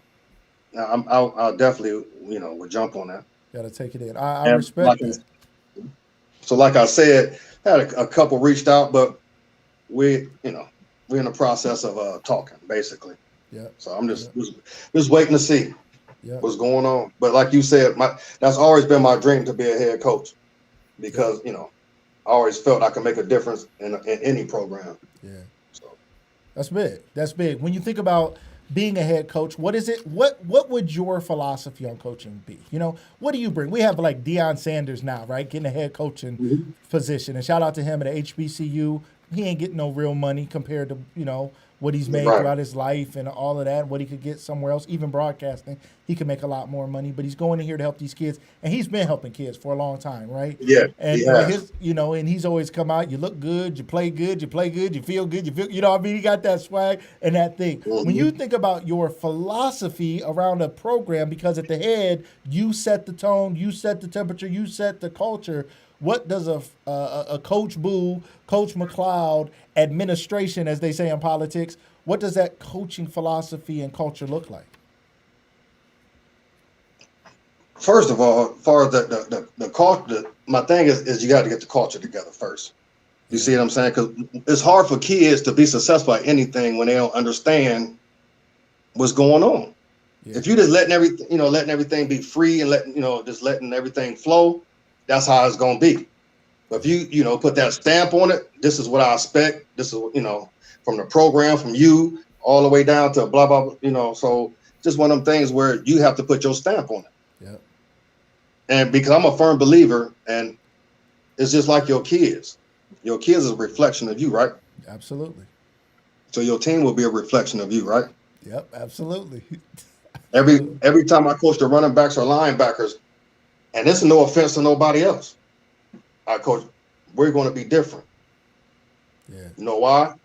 I'll definitely, would jump on that. Got to take it in. I respect that. So like I said, I had a couple reached out, but we're in the process of talking basically. Yeah. So I'm just waiting to see what's going on. But like you said, that's always been my dream to be a head coach because, I always felt I could make a difference in any program. Yeah. So that's big. That's big. When you think about being a head coach, what is it? What would your philosophy on coaching be? What do you bring? We have like Deion Sanders now, right? Getting a head coaching position. And shout out to him at HBCU. He ain't getting no real money compared to, what he's made throughout his life and all of that, what he could get somewhere else, even broadcasting. He could make a lot more money, but he's going in here to help these kids. And he's been helping kids for a long time, right? Yeah. And and he's always come out, you look good, you play good, you feel good, he got that swag and that thing. Mm-hmm. When you think about your philosophy around a program, because at the head, you set the tone, you set the temperature, you set the culture. What does a Coach Boo, Coach McLeod, administration, as they say in politics, what does that coaching philosophy and culture look like? First of all, as far as the culture, my thing is you got to get the culture together first. You see what I'm saying? Because it's hard for kids to be successful at anything when they don't understand what's going on. Yeah. If you just letting everything be free and just letting everything flow, that's how it's gonna be. But if you put that stamp on it, this is what I expect. This is from the program, from you all the way down to blah blah. So just one of them things where you have to put your stamp on it. Yeah. And because I'm a firm believer, and it's just like your kids. Your kids is a reflection of you, right? Absolutely. So your team will be a reflection of you, right? Yep, absolutely. Every time I coach the running backs or linebackers. And this is no offense to nobody else. Coach, we're going to be different. Yeah. You know why?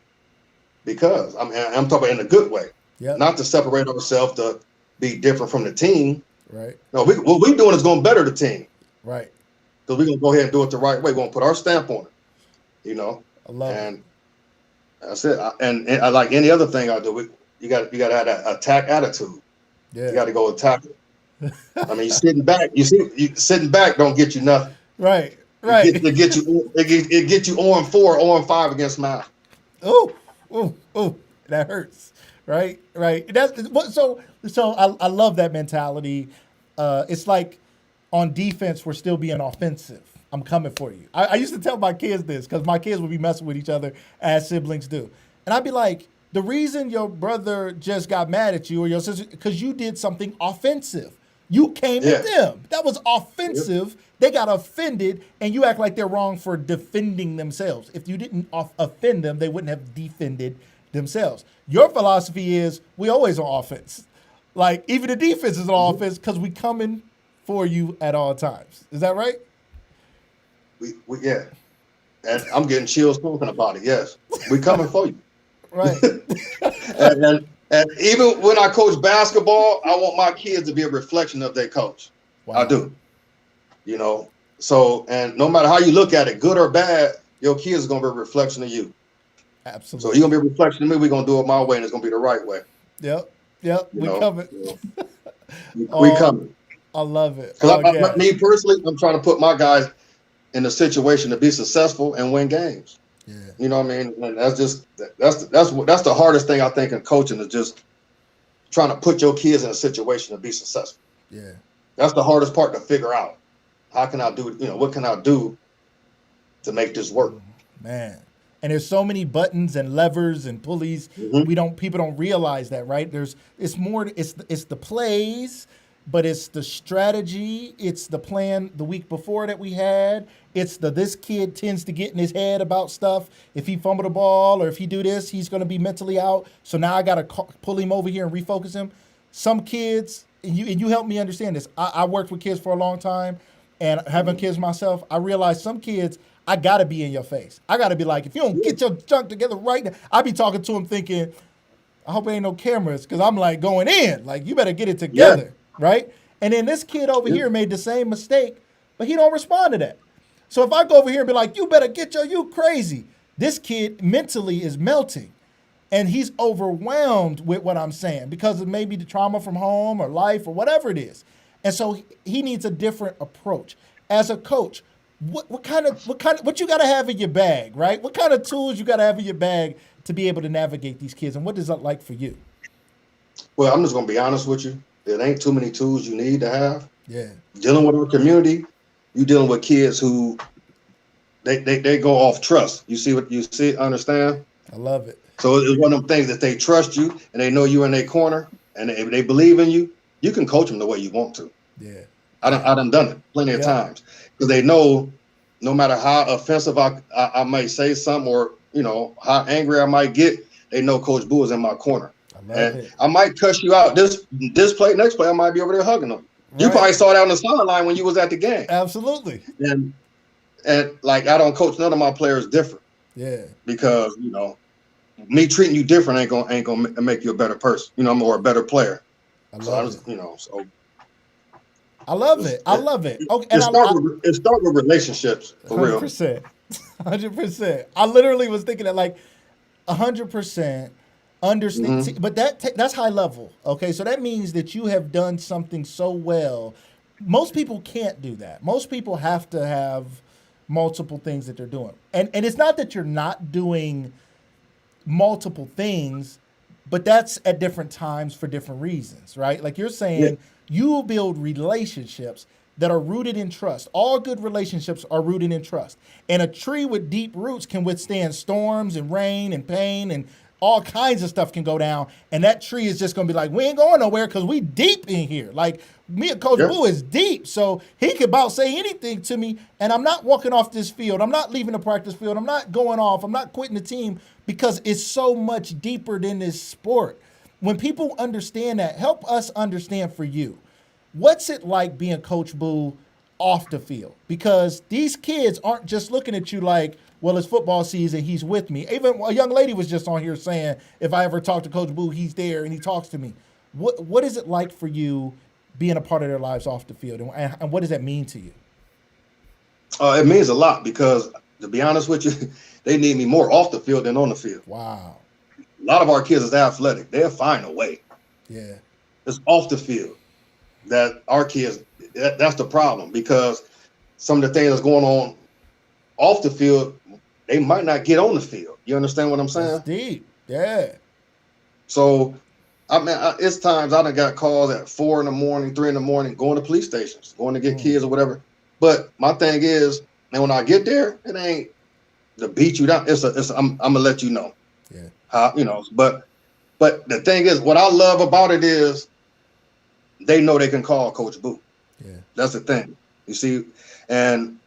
Because I'm talking in a good way. Yeah. Not to separate ourselves to be different from the team. Right. No, what we're doing is going to better the team. Right. Because we're going to go ahead and do it the right way. We're going to put our stamp on it. I love it. That's it. And I like any other thing I do. you got to have that attack attitude. Yeah. You got to go attack it. I mean, you sitting back. You sitting back don't get you nothing. Right. It get you 0-4, 0-5 against Mount. Oh, that hurts. Right. That's what. So I love that mentality. It's like on defense, we're still being offensive. I'm coming for you. I used to tell my kids this because my kids would be messing with each other as siblings do, and I'd be like, the reason your brother just got mad at you or your sister because you did something offensive. You came at them. That was offensive. Yep. They got offended, and you act like they're wrong for defending themselves. If you didn't offend them, they wouldn't have defended themselves. Your philosophy is we always on offense. Like, even the defense is on offense because we coming for you at all times. Is that right? Yeah. And I'm getting chills talking about it. Yes. We coming for you. Right. And even when I coach basketball, I want my kids to be a reflection of their coach. Wow. I do. You know, so, and no matter how you look at it, good or bad, your kids are going to be a reflection of you. Absolutely. So you're going to be a reflection of me. We're going to do it my way, and it's going to be the right way. Yep. We coming. We coming. I love it. Because me personally, I'm trying to put my guys in a situation to be successful and win games. Yeah. You know what I mean? And that's the hardest thing I think in coaching is just trying to put your kids in a situation to be successful. Yeah. That's the hardest part to figure out. How can I do, what can I do to make this work? Man. And there's so many buttons and levers and pulleys. Mm-hmm. People don't realize that, right? It's the plays, but it's the strategy. It's the plan the week before that we had. It's this kid tends to get in his head about stuff. If he fumble the ball or if he do this, he's going to be mentally out. So now I got to pull him over here and refocus him. Some kids, and you helped me understand this. I worked with kids for a long time, and having kids myself, I realized some kids, I got to be in your face. I got to be like, if you don't get your junk together right now, I be talking to him thinking, I hope there ain't no cameras because I'm like going in. Like, you better get it together, right? And then this kid over here made the same mistake, but he don't respond to that. So if I go over here and be like, you better get you crazy. This kid mentally is melting. And he's overwhelmed with what I'm saying because of maybe the trauma from home or life or whatever it is. And so he needs a different approach. As a coach, what you got to have in your bag, right? What kind of tools you got to have in your bag to be able to navigate these kids? And what is that like for you? Well, I'm just going to be honest with you. There ain't too many tools you need to have. Yeah. Dealing with our community, you dealing with kids who they go off trust. You see, understand? I love it. So it's one of them things that they trust you and they know you're in their corner and they believe in you. You can coach them the way you want to. Yeah. I done done it plenty of times because they know no matter how offensive I might say something or, how angry I might get, they know Coach Boo is in my corner. I might cuss you out this play, next play, I might be over there hugging them. Right. You probably saw that on the sideline when you was at the game. Absolutely. And like, I don't coach none of my players different. Yeah. Because, me treating you different ain't gonna make you a better person, or a better player. I love it. So I love it. I love it. Okay, and it start with relationships for 100%, real. 100%. I literally was thinking that 100% understand, Mm-hmm. but that's high level. Okay, so that means that you have done something so well. Most people can't do that. Most people have to have multiple things that they're doing, and it's not that you're not doing multiple things, but that's at different times for different reasons, right? Like you're saying, you build relationships that are rooted in trust. All good relationships are rooted in trust. And a tree with deep roots can withstand storms and rain and pain and all kinds of stuff can go down. And that tree is just going to be like, we ain't going nowhere because we deep in here. Like me and Coach Boo is deep. So he could about say anything to me and I'm not walking off this field. I'm not leaving the practice field. I'm not going off. I'm not quitting the team because it's so much deeper than this sport. When people understand that, help us understand for you. What's it like being Coach Boo off the field? Because these kids aren't just looking at you like, well, it's football season, he's with me. Even a young lady was just on here saying, if I ever talk to Coach Boo, he's there and he talks to me. What is it like for you being a part of their lives off the field? And what does that mean to you? It means a lot because, to be honest with you, they need me more off the field than on the field. Wow. A lot of our kids is athletic. They'll find a way. Yeah. It's off the field that our kids, that's the problem, because some of the things that's going on off the field, they might not get on the field. You understand what I'm saying? That's deep. Yeah. So, I mean, it's times I done got calls at 4 in the morning, 3 in the morning, going to police stations, going to get kids or whatever. But my thing is, and when I get there, it ain't to beat you down. I'm gonna let you know. Yeah. How, you know, but the thing is, what I love about it is they know they can call Coach Boo. Yeah. That's the thing. You see, and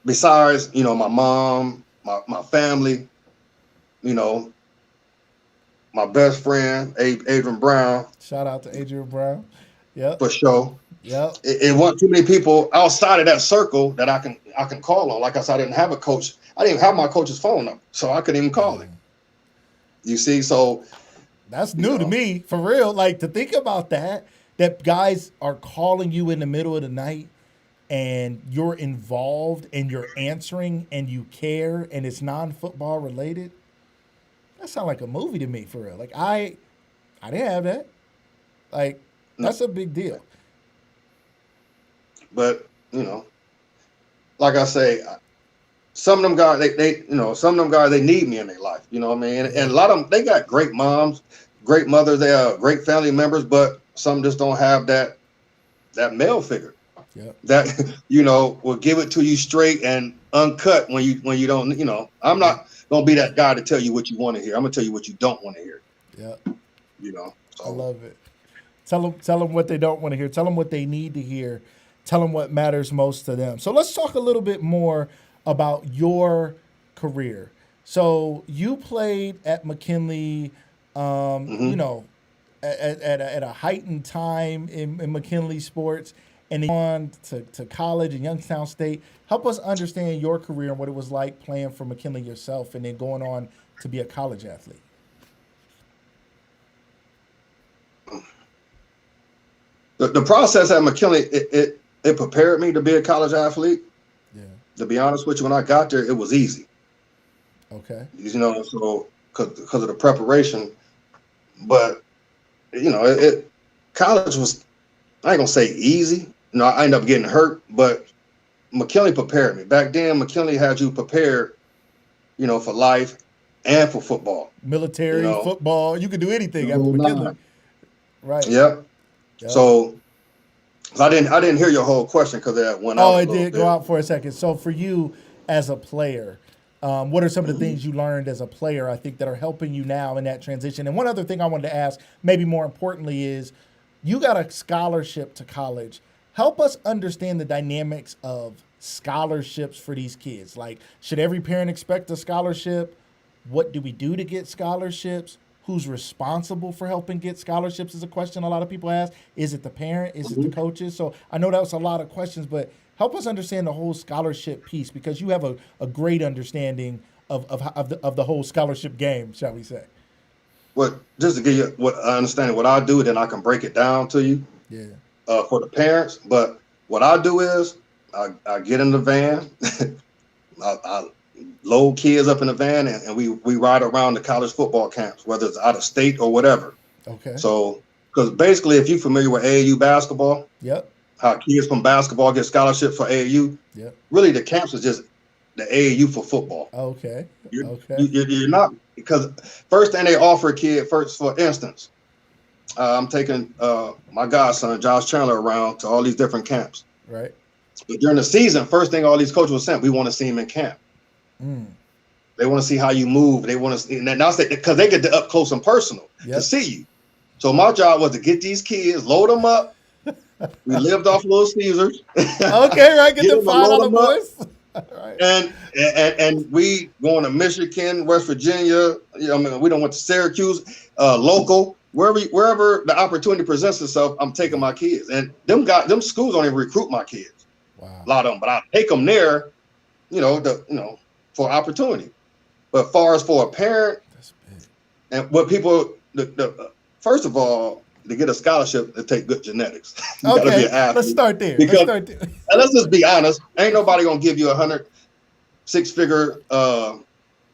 besides, you know, my mom, my family, you know, my best friend, Adrian Brown. Shout out to Adrian Brown. Yeah. For sure. Yeah. It wasn't too many people outside of that circle that I can call on. Like I said, I didn't have a coach. I didn't even have my coach's phone number, so I couldn't even call him. You see, so that's new to me, for real. Like, to think about that guys are calling you in the middle of the night and you're involved and you're answering and you care and it's non-football related. That sounds like a movie to me, for real. Like, I didn't have that. Like, that's a big deal. But, you know, like I say, some of them guys, they need me in their life. You know what I mean? And a lot of them, they got great moms, great mothers, they are great family members, but some just don't have that male figure. Yep. That, you know, will give it to you straight and uncut when you don't, you know. I'm not gonna be that guy to tell you what you want to hear. I'm gonna tell you what you don't want to hear. Yeah. You know. So. I love it. Tell them what they don't want to hear. Tell them what they need to hear. Tell them what matters most to them. So let's talk a little bit more about your career. So you played at McKinley, you know, at a heightened time in McKinley sports, and then on to college in Youngstown State. Help us understand your career and what it was like playing for McKinley yourself and then going on to be a college athlete. The process at McKinley, it prepared me to be a college athlete. Yeah. To be honest with you, when I got there, it was easy. Okay. You know, so because of the preparation, but you know, college was, I ain't gonna say easy. You know, I ended up getting hurt, but McKinley prepared me. Back then, McKinley had you prepared, you know, for life and for football. Military, you know? Football, you could do anything after McKinley. Right. Yep. So I didn't hear your whole question because that went out. Oh, it did go out for a second. So for you as a player, what are some of the things you learned as a player, I think, that are helping you now in that transition? And one other thing I wanted to ask, maybe more importantly, is you got a scholarship to college. Help us understand the dynamics of scholarships for these kids. Like, should every parent expect a scholarship? What do we do to get scholarships? Who's responsible for helping get scholarships is a question a lot of people ask. Is it the parent? Is it the coaches? So I know that was a lot of questions, but help us understand the whole scholarship piece, because you have a great understanding of the whole scholarship game, shall we say. Well, just to give you what I understand, what I do, then I can break it down to you. Yeah. For the parents. But what I do is I get in the van, I load kids up in the van, and we ride around the college football camps, whether it's out of state or whatever. Okay. So, because basically, if you're familiar with AAU basketball, yep, how kids from basketball get scholarships for AAU, yep, really the camps is just the AAU for football. Okay. You're not, because first thing they offer a kid, first, for instance, I'm taking my godson, Josh Chandler, around to all these different camps. Right. But during the season, first thing all these coaches were saying, we want to see him in camp. They want to see how you move. They want to see, and that's because they get the up close and personal to see you. So my job was to get these kids, load them up. We lived off Little Caesars. Okay, right. Get the $5 boys. Right. And we going to Michigan, West Virginia. You know, I mean, we don't went to Syracuse, local, wherever the opportunity presents itself. I'm taking my kids, and them schools don't even recruit my kids. Wow. A lot of them, but I take them there. For opportunity. But far as for a parent, that's big. And what people, first of all, to get a scholarship, to take good genetics. You gotta be an athlete. Let's start there. And let's just be honest, ain't nobody gonna give you $106-figure,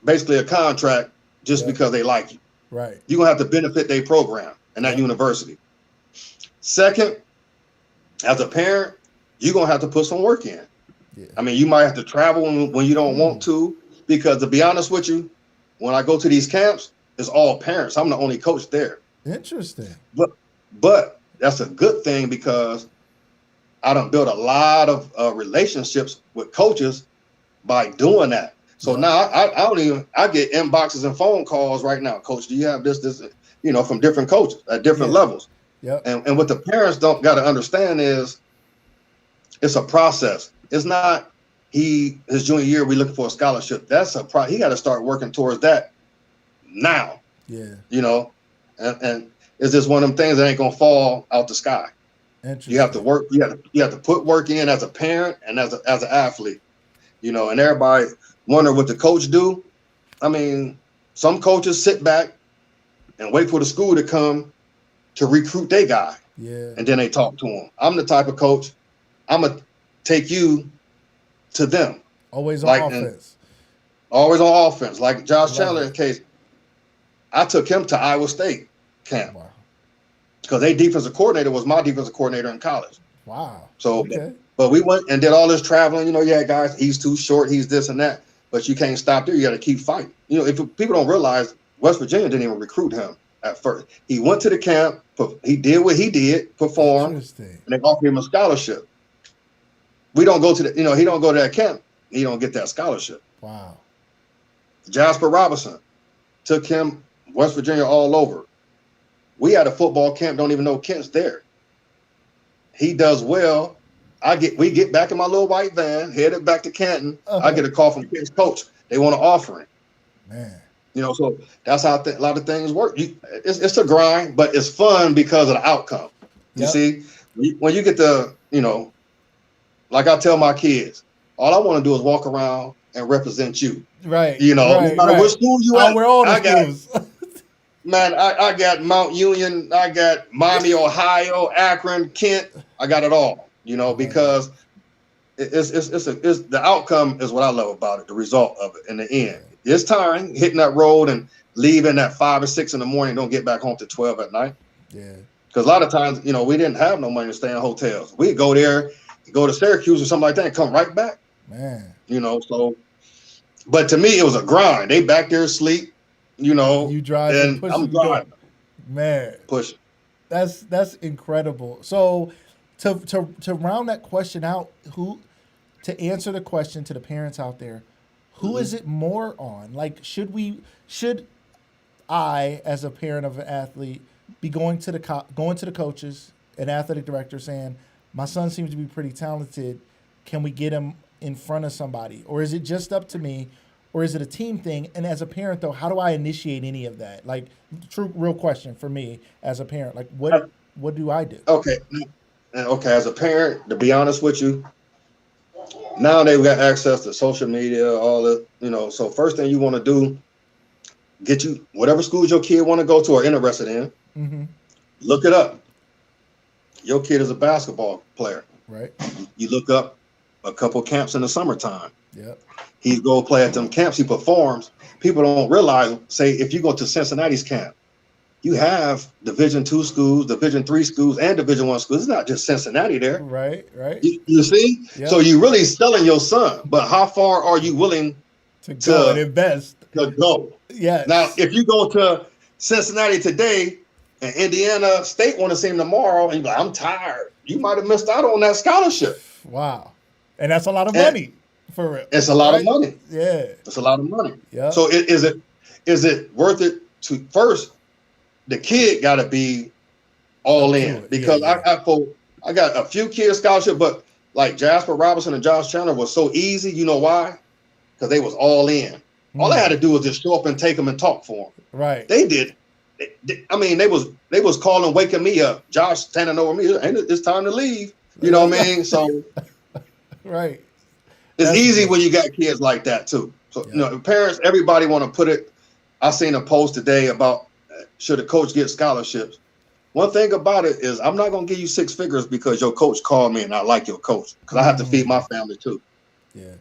basically a contract just because they like you. Right. You're going to have to benefit their program and that university. Second, as a parent, you're going to have to put some work in. Yeah. I mean, you might have to travel when you don't want to, because to be honest with you, when I go to these camps, it's all parents. I'm the only coach there. Interesting. But that's a good thing, because I done built a lot of relationships with coaches by doing that. So now I get inboxes and phone calls right now. Coach, do you have this, from different coaches at different levels. Yep. And what the parents don't got to understand is it's a process. It's not his junior year, we looking for a scholarship. That's he got to start working towards that now. Yeah. And it's just one of them things that ain't going to fall out the sky. You have to work. You have to put work in as a parent and as an athlete, and everybody wonder what the coach do. I mean, some coaches sit back and wait for the school to come to recruit their guy. Yeah. And then they talk to him. I'm the type of coach, I'm going to take you to them. Always on offense. Always on offense. Like Josh Chandler in case. I took him to Iowa State camp. Wow. Because their defensive coordinator was my defensive coordinator in college. Wow. So, but we went and did all this traveling. Guys, he's too short, he's this and that. But you can't stop there. You got to keep fighting. If people don't realize, West Virginia didn't even recruit him at first. He went to the camp. He did what he did, performed, and they offered him a scholarship. We don't go to he don't go to that camp. He don't get that scholarship. Wow. Jasper Robinson took him, West Virginia, all over. We had a football camp, don't even know Kent's there. He does well. We get back in my little white van, headed back to Canton. I get a call from Kent's coach. They want to offer him. Man. So that's how a lot of things work. It's a grind, but it's fun because of the outcome. You see, when you get to, like I tell my kids, all I want to do is walk around and represent you. Right. No matter what school you at. We're all the schools. Man, I got Mount Union, I got Miami, Ohio, Akron, Kent. I got it all, because it's the outcome is what I love about it, the result of it in the end. It's tiring hitting that road and leaving at 5 or 6 in the morning, don't get back home to 12 at night. Yeah. Because a lot of times, we didn't have no money to stay in hotels. We'd go there, go to Syracuse or something like that and come right back. Man. But to me, it was a grind. They back there asleep. You drive and I'm driving. Man, push. That's incredible. So to round that question out, to answer the question to the parents out there, who is it more on? Like, should I, as a parent of an athlete, be going to the coaches and athletic director saying, my son seems to be pretty talented, can we get him in front of somebody? Or is it just up to me? Or is it a team thing? And as a parent, though, how do I initiate any of that? Like, real question for me as a parent. Like, what do I do? Okay. As a parent, to be honest with you, now they've got access to social media, all the, So first thing you want to do, get you whatever schools your kid want to go to or interested in. Mm-hmm. Look it up. Your kid is a basketball player. Right. You look up a couple camps in the summertime. Yep. He go play at them camps. He performs. People don't realize, say, if you go to Cincinnati's camp, you have Division II schools, Division III schools, and Division I schools. It's not just Cincinnati there. Right. You see? Yep. So you're really selling your son. But how far are you willing to go and invest? To go. Yeah. Now, if you go to Cincinnati today and Indiana State want to see him tomorrow, and you're like, I'm tired, you might have missed out on that scholarship. Wow. And that's a lot of money. For real. It's a lot of money. Yeah. It's a lot of money. Yeah. So is it worth it to first, the kid got to be all in, because I got a few kids scholarship, but like Jasper Robinson and Josh Chandler was so easy. You know why? Because they was all in. All they had to do was just show up and take them and talk for them. Right. They did. They was calling, waking me up. Josh standing over me. It's time to leave. You know what I mean? So. Right. It's easy when you got kids like that too. So parents, everybody want to put it. I seen a post today about should a coach get scholarships. One thing about it is I'm not gonna give you 6 figures because your coach called me and I like your coach, because I have to feed my family too. Yeah,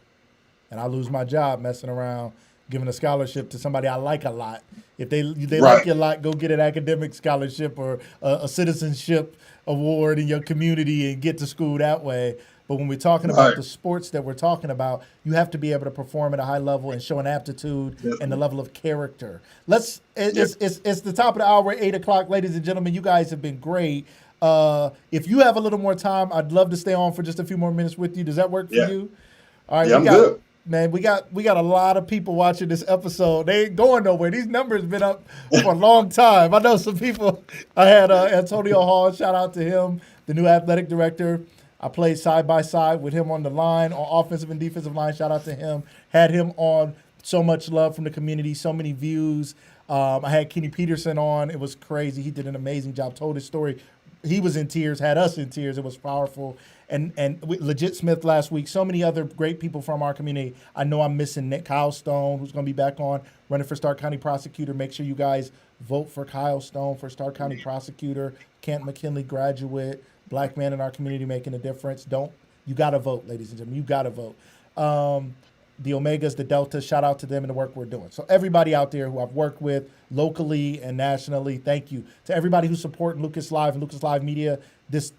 and I lose my job messing around giving a scholarship to somebody I like a lot, If they Right. like you a lot, go get an academic scholarship or a citizenship award in your community and get to school that way. But when we're talking about Right. the sports that we're talking about, you have to be able to perform at a high level and show an aptitude and the Definitely. level of character. Yeah. It's the top of the hour, 8 o'clock, ladies and gentlemen. You guys have been great. If you have a little more time, I'd love to stay on for just a few more minutes with you. Does that work for Yeah. you? All right, Yeah. I'm good. we got a lot of people watching this episode. They ain't going nowhere. These numbers been up for a long time. I know some people. I had Antonio Hall. Shout out to him, the new athletic director. I played side by side with him on the line, on offensive and defensive line. Shout out to him. Had him on. So much love from the community. So many views. I had Kenny Peterson on. It was crazy. He did an amazing job. Told his story. He was in tears. Had us in tears. It was powerful. And Legit Smith last week. So many other great people from our community. I know I'm missing Kyle Stone, who's going to be back on running for Stark County Prosecutor. Make sure you guys vote for Kyle Stone for Stark County Prosecutor. Canton McKinley graduate. Black man in our community making a difference. You got to vote, ladies and gentlemen. You got to vote. The Omegas, the Deltas, shout out to them and the work we're doing. So everybody out there who I've worked with locally and nationally, thank you. To everybody who's supporting Lucas Live and Lucas Live Media, this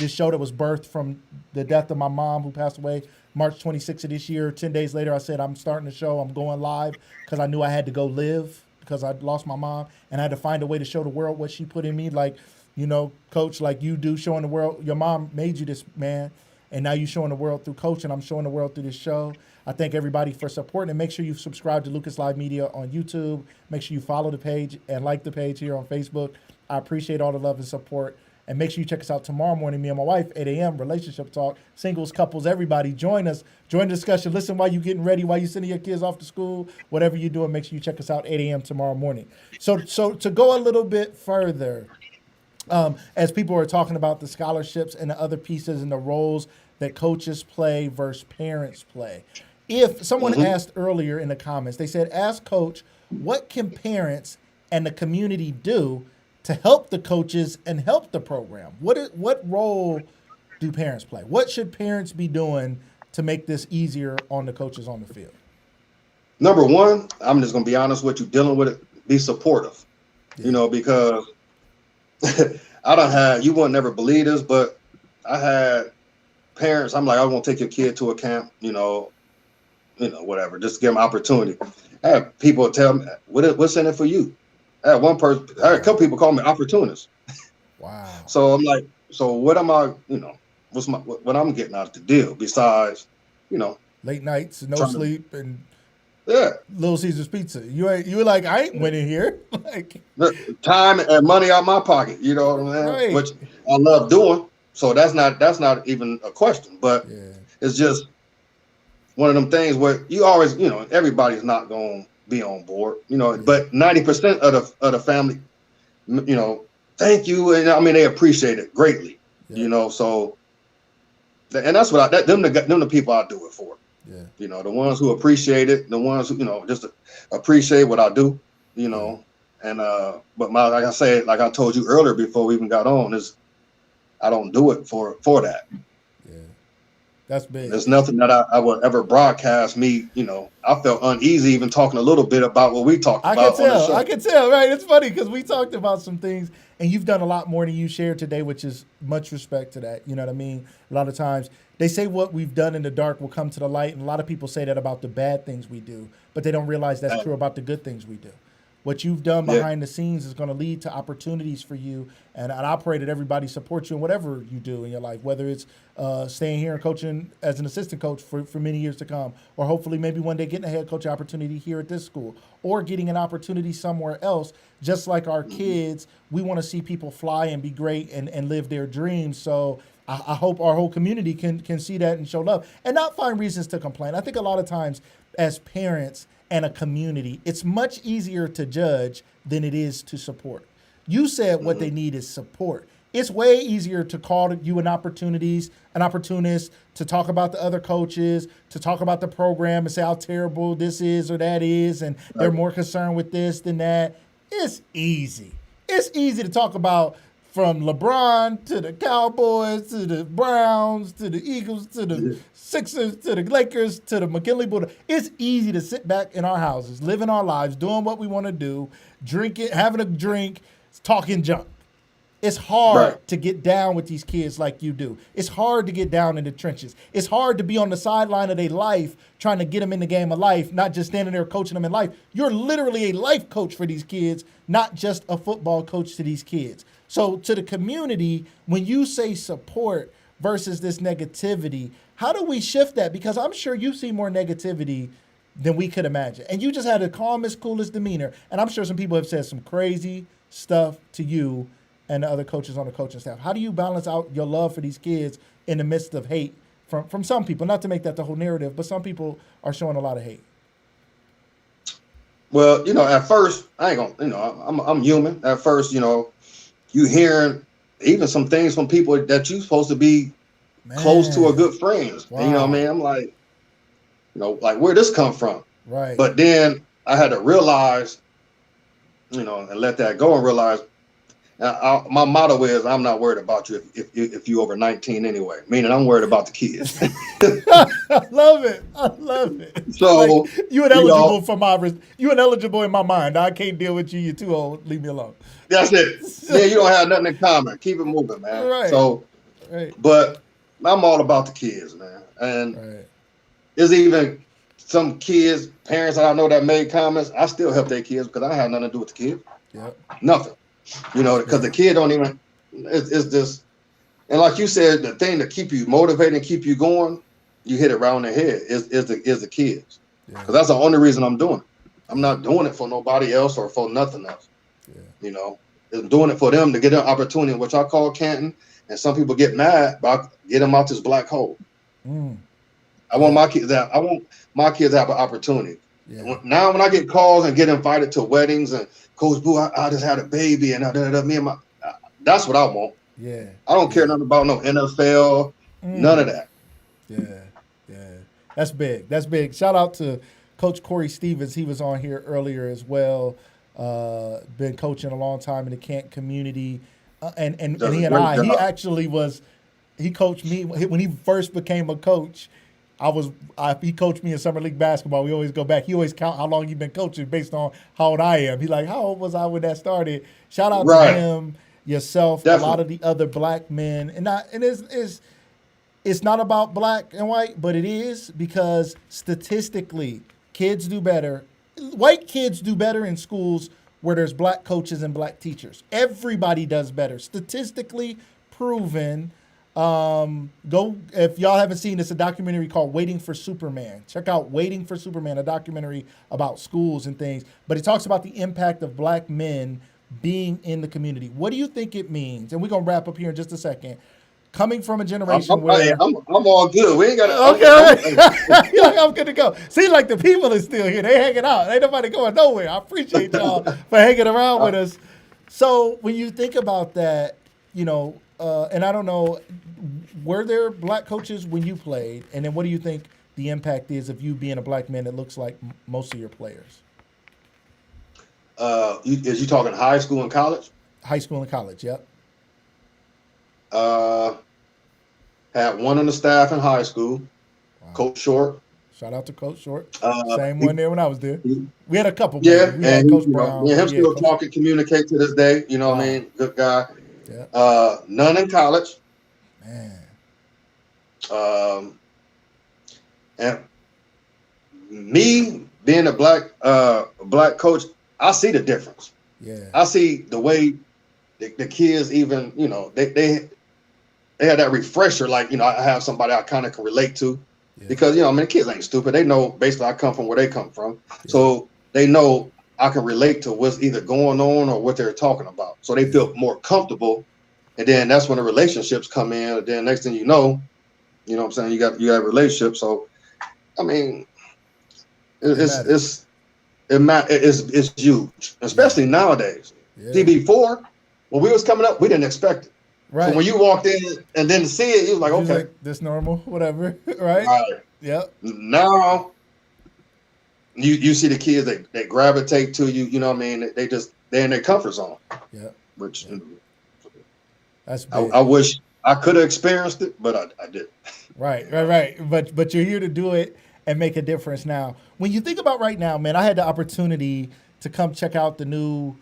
show that was birthed from the death of my mom who passed away March 26th of this year. 10 days later, I said, I'm starting the show. I'm going live because I knew I had to go live because I lost my mom and I had to find a way to show the world what she put in me. Like, coach, like you do, showing the world, your mom made you this man. And now you're showing the world through coaching. I'm showing the world through this show. I thank everybody for supporting. And make sure you subscribe to Lucas Live Media on YouTube. Make sure you follow the page and like the page here on Facebook. I appreciate all the love and support. And make sure you check us out tomorrow morning, me and my wife, 8 a.m., relationship talk, singles, couples, everybody. Join us. Join the discussion. Listen while you're getting ready, while you're sending your kids off to school, whatever you're doing, make sure you check us out 8 a.m. tomorrow morning. So to go a little bit further, as people are talking about the scholarships and the other pieces and the roles that coaches play versus parents play. If someone asked earlier in the comments, they said, ask coach, what can parents and the community do to help the coaches and help the program? What role do parents play? What should parents be doing to make this easier on the coaches on the field? Number one, I'm just going to be honest with you, dealing with it, be supportive, because you wouldn't never believe this, but I had parents, I'm like, I want to take your kid to a camp, whatever, just give them opportunity. I had people tell me, what's in it for you? I had a couple people call me opportunists. Wow. So I'm like, so what am I, what I'm getting out of the deal besides, late nights, no sleep, and Little Caesar's Pizza. You were like, I ain't winning here. Like time and money out my pocket, you know what I'm saying? Right. Which I love doing. So that's not even a question, but it's just one of them things where you always, everybody's not going to be on board, but 90% of the family, thank you. And I mean, they appreciate it greatly, so, and that's what them the people I do it for. Yeah. The ones who appreciate it, the ones who, just appreciate what I do, and, but like I said, like I told you earlier before we even got on, is I don't do it for that. Yeah. That's big. There's nothing that I would ever broadcast me, I felt uneasy even talking a little bit about what we talked about on the show. I can tell, right? It's funny because we talked about some things and you've done a lot more than you shared today, which is much respect to that. You know what I mean? A lot of times they say what we've done in the dark will come to the light. And a lot of people say that about the bad things we do, but they don't realize that's true about the good things we do. What you've done behind the scenes is going to lead to opportunities for you. And I pray that everybody supports you in whatever you do in your life, whether it's staying here and coaching as an assistant coach for many years to come, or hopefully maybe one day getting a head coach opportunity here at this school, or getting an opportunity somewhere else. Just like our kids, we want to see people fly and be great and live their dreams. So I hope our whole community can see that and show love and not find reasons to complain. I think a lot of times as parents and a community, it's much easier to judge than it is to support. You said what they need is support. It's way easier to call you an opportunist, to talk about the other coaches, to talk about the program and say how terrible this is or that is, and they're more concerned with this than that. It's easy. It's easy to talk about from LeBron to the Cowboys to the Browns to the Eagles to the Sixers to the Lakers to the McKinley Bulldogs. It's easy to sit back in our houses, living our lives, doing what we want to do, drinking, having a drink, talking junk. It's hard to get down with these kids like you do. It's hard to get down in the trenches. It's hard to be on the sideline of their life trying to get them in the game of life, not just standing there coaching them in life. You're literally a life coach for these kids, not just a football coach to these kids. So to the community, when you say support versus this negativity, how do we shift that? Because I'm sure you see more negativity than we could imagine. And you just had the calmest, coolest demeanor. And I'm sure some people have said some crazy stuff to you and the other coaches on the coaching staff. How do you balance out your love for these kids in the midst of hate from some people? Not to make that the whole narrative, but some people are showing a lot of hate. Well, at first, I ain't gonna, I'm human. At first, you hearing even some things from people that you supposed to be close to or good friends. Wow. You know what I mean? I'm like, like where this come from? Right. But then I had to realize, and let that go and realize, my motto is I'm not worried about you if you over 19 anyway. Meaning I'm worried about the kids. I love it. So like, you ineligible you ineligible in my mind. I can't deal with you. You're too old. Leave me alone. That's it. Yeah, you don't have nothing in common. Keep it moving, man. Right. So, but I'm all about the kids, man. And there's even some kids, parents that I know that made comments. I still help their kids because I have nothing to do with the kids. Yep. Nothing. Because the kid don't even, it's just, and like you said, the thing to keep you motivated and keep you going, you hit it right on the head, is the kids. Because that's the only reason I'm doing it. I'm not doing it for nobody else or for nothing else. I'm doing it for them to get an opportunity, which I call Canton, and some people get mad about get them out this black hole. I want my kids to have an opportunity. Now when I get calls and get invited to weddings and Coach Boo, I just had a baby and me and my, that's what I want. Yeah. I don't care nothing about no NFL, none of that. Yeah. That's big. Shout out to Coach Corey Stevens. He was on here earlier as well. Been coaching a long time in the Canton community. And he coached me when he first became a coach. He coached me in summer league basketball. We always go back. He always count how long you've been coaching based on how old I am. He's like, how old was I when that started? Shout out to him, yourself, definitely. A lot of the other black men, and it's not about black and white, but it is because statistically, kids do better. White kids do better in schools where there's black coaches and black teachers. Everybody does better, statistically proven. Go if y'all haven't seen this, a documentary called Waiting for Superman. Check out Waiting for Superman, a documentary about schools and things. But it talks about the impact of black men being in the community. What do you think it means? And we're gonna wrap up here in just a second. Coming from a generation where I'm all good. We ain't got okay. You're like, I'm good to go. Seems like the people are still here. They hanging out. Ain't nobody going nowhere. I appreciate y'all for hanging around with us. So when you think about that, and I don't know, were there black coaches when you played? And then what do you think the impact is of you being a black man that looks like most of your players? Is you talking high school and college? High school and college, yep. Had one on the staff in high school, Coach Short. Shout out to Coach Short. Same one there when I was there. We had a couple. Yeah, we had Coach Brown. Me and him still talk and communicate to this day. You know what I mean? Good guy. Yeah. None in college. Man. And me being a black coach, I see the difference. Yeah. I see the way the kids even, they had that refresher, like, I have somebody I kind of can relate to. Yeah. Because, the kids ain't stupid. They know basically I come from where they come from. Yeah. So they know I can relate to what's either going on or what they're talking about. So they feel more comfortable. And then that's when the relationships come in. And then next thing you know what I'm saying? You got a relationship. So, I mean, it's huge, especially nowadays. Yeah. See, before, when we was coming up, we didn't expect it. Right. So when you walked in and didn't see it, you was like, okay. Like, this normal, whatever, right? Yep. Now, you see the kids, they gravitate to you, you know what I mean? They're in their comfort zone. Yeah. Which, That's big. I wish I could have experienced it, but I didn't. Right. But you're here to do it and make a difference now. When you think about right now, man, I had the opportunity to come check out the new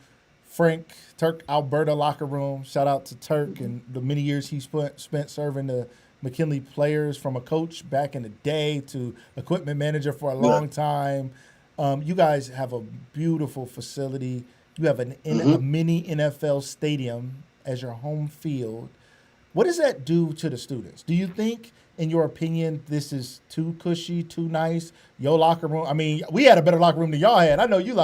Frank Turk Alberta locker room. Shout out to Turk and the many years he spent serving the McKinley players, from a coach back in the day to equipment manager for a long time. You guys have a beautiful facility. You have a mini NFL stadium as your home field. What does that do to the students? Do you think, in your opinion, this is too cushy, too nice? Your locker room, I mean, we had a better locker room than y'all had. I know you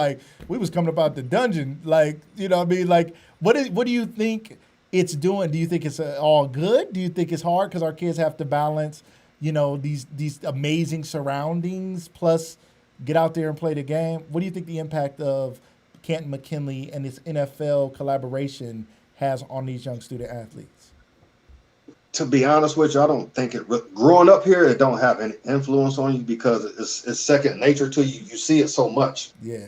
we was coming up out the dungeon. Like, you know what I mean? Like, what do you think it's doing? Do you think it's all good? Do you think it's hard because our kids have to balance, these amazing surroundings plus get out there and play the game? What do you think the impact of Canton McKinley and this NFL collaboration has on these young student athletes? To be honest with you, I don't think growing up here, it don't have any influence on you because it's second nature to you. You see it so much. Yeah.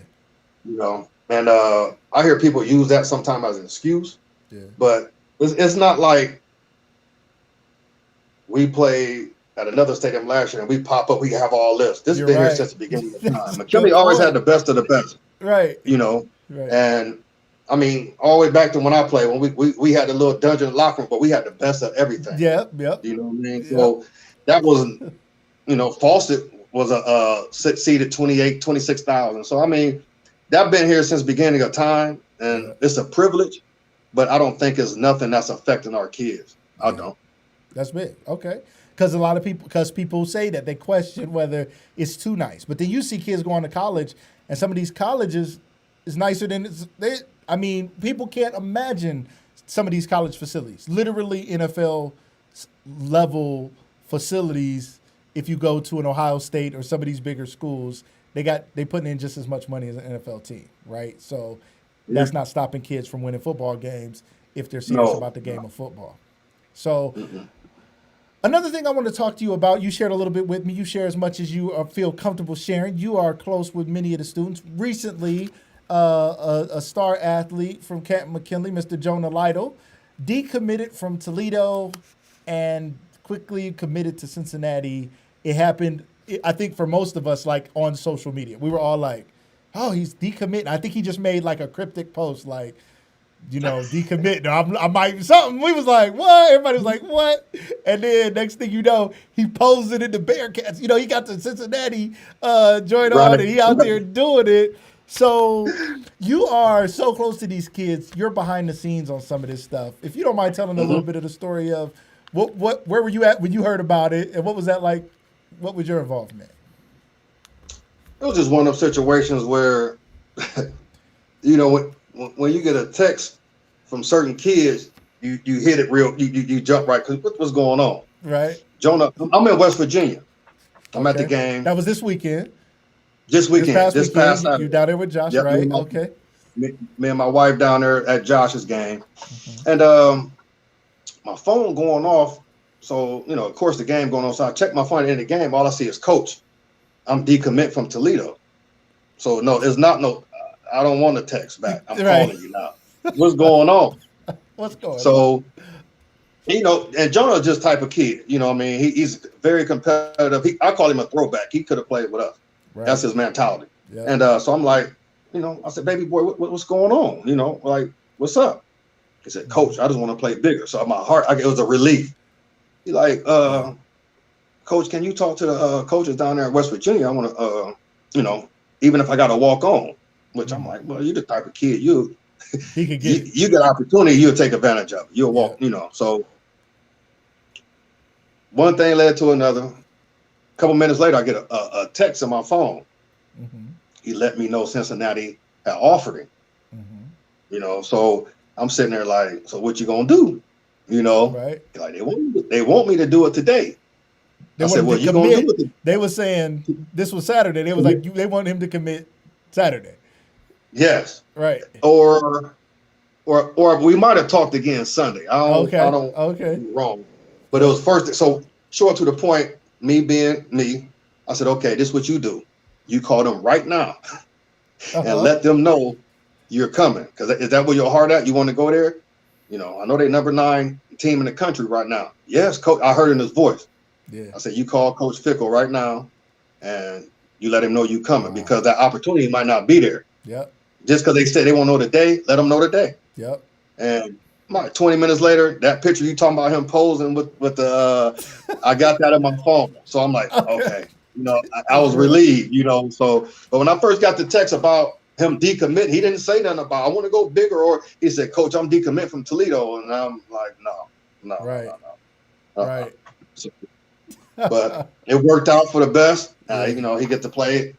And I hear people use that sometimes as an excuse. Yeah. But it's not like we played at another stadium last year and we pop up, we have all this. This has been here since the beginning of time. McKinley always had the best of the best. Right. Right. And I mean, all the way back to when I played, when we had a little dungeon locker room, but we had the best of everything. Yeah. You know what I mean? Yep. So that wasn't, Fawcett was a seated 26,000. So, I mean, that's been here since the beginning of time, and it's a privilege, but I don't think it's nothing that's affecting our kids. I don't. That's big. Okay. Because people say that they question whether it's too nice. But then you see kids going to college, and some of these colleges is nicer than people can't imagine some of these college facilities, literally NFL level facilities. If you go to an Ohio State or some of these bigger schools, they putting in just as much money as an NFL team, right? So that's not stopping kids from winning football games if they're serious about the game of football. So another thing I want to talk to you about, you shared a little bit with me. You share as much as you feel comfortable sharing. You are close with many of the students. Recently, a star athlete from Canton McKinley, Mr. Jonah Lytle, decommitted from Toledo and quickly committed to Cincinnati. It happened, I think, for most of us, like on social media. We were all like, oh, he's decommitting. I think he just made like a cryptic post like, decommit. I might something. We was like, what? Everybody was like, what? And then next thing you know, he posed in the Bearcats. He got the Cincinnati joint on, and he out there doing it. So you are so close to these kids. You're behind the scenes on some of this stuff. If you don't mind telling a little bit of the story of where were you at when you heard about it, and what was that like? What was your involvement? It was just one of those situations where, when you get a text from certain kids, you hit it real, you jump right, because what's going on? Right. Jonah, I'm in West Virginia. I'm at the game. That was this weekend. This weekend. This past Saturday. You down there with Josh, right? Okay. Me and my wife down there at Josh's game. And my phone going off. So, of course, the game going on. So I check my phone in the game. All I see is coach. I'm decommit from Toledo. So, no, it's not I don't want to text back. I'm calling you now. What's going on? What's going on? So, and Jonah's just type of kid. He's very competitive. I call him a throwback. He could have played with us. Right. That's his mentality. Yeah. And so I'm like, I said, baby boy, what's going on? Like, what's up? He said, coach, I just want to play bigger. So my heart, it was a relief. He like, coach, can you talk to the coaches down there in West Virginia? I want to, even if I got to walk on, which I'm like, well, you're the type of kid, you get opportunity, you'll take advantage of it. You'll walk, So one thing led to another. A couple minutes later, I get a text on my phone. He let me know Cincinnati had offered him. So I'm sitting there like, so what you gonna do? Right? Like they want me to do it today. I said, well, you gonna do it? They were saying this was Saturday. They was like, they want him to commit Saturday. Yes. Right. Or we might have talked again Sunday. I don't wrong. But it was first. So short to the point. Me being me, I said, okay, this is what you do. You call them right now and let them know you're coming. Because is that where your heart at? You want to go there? I know they number 9 team in the country right now. Yes, coach. I heard in his voice. Yeah. I said, you call Coach Fickle right now, and you let him know you coming because that opportunity might not be there. Yep. Just because they say they won't know the day, let them know the day. Yep. And 20 minutes later, that picture you talking about him posing with the, I got that on my phone. So I'm like, okay, I was relieved, So, but when I first got the text about him decommitting, he didn't say nothing about I want to go bigger, or he said, Coach, I'm decommitting from Toledo, and I'm like, no, right, no. Right. So, but it worked out for the best. He get to play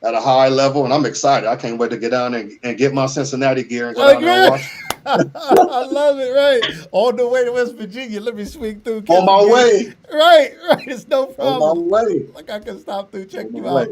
at a high level, and I'm excited. I can't wait to get down and get my Cincinnati gear and go down there and watch. I love it. Right, on the way to West Virginia, let me swing through. On my way. Right. It's no problem. On my way. Like I can stop through, check you out.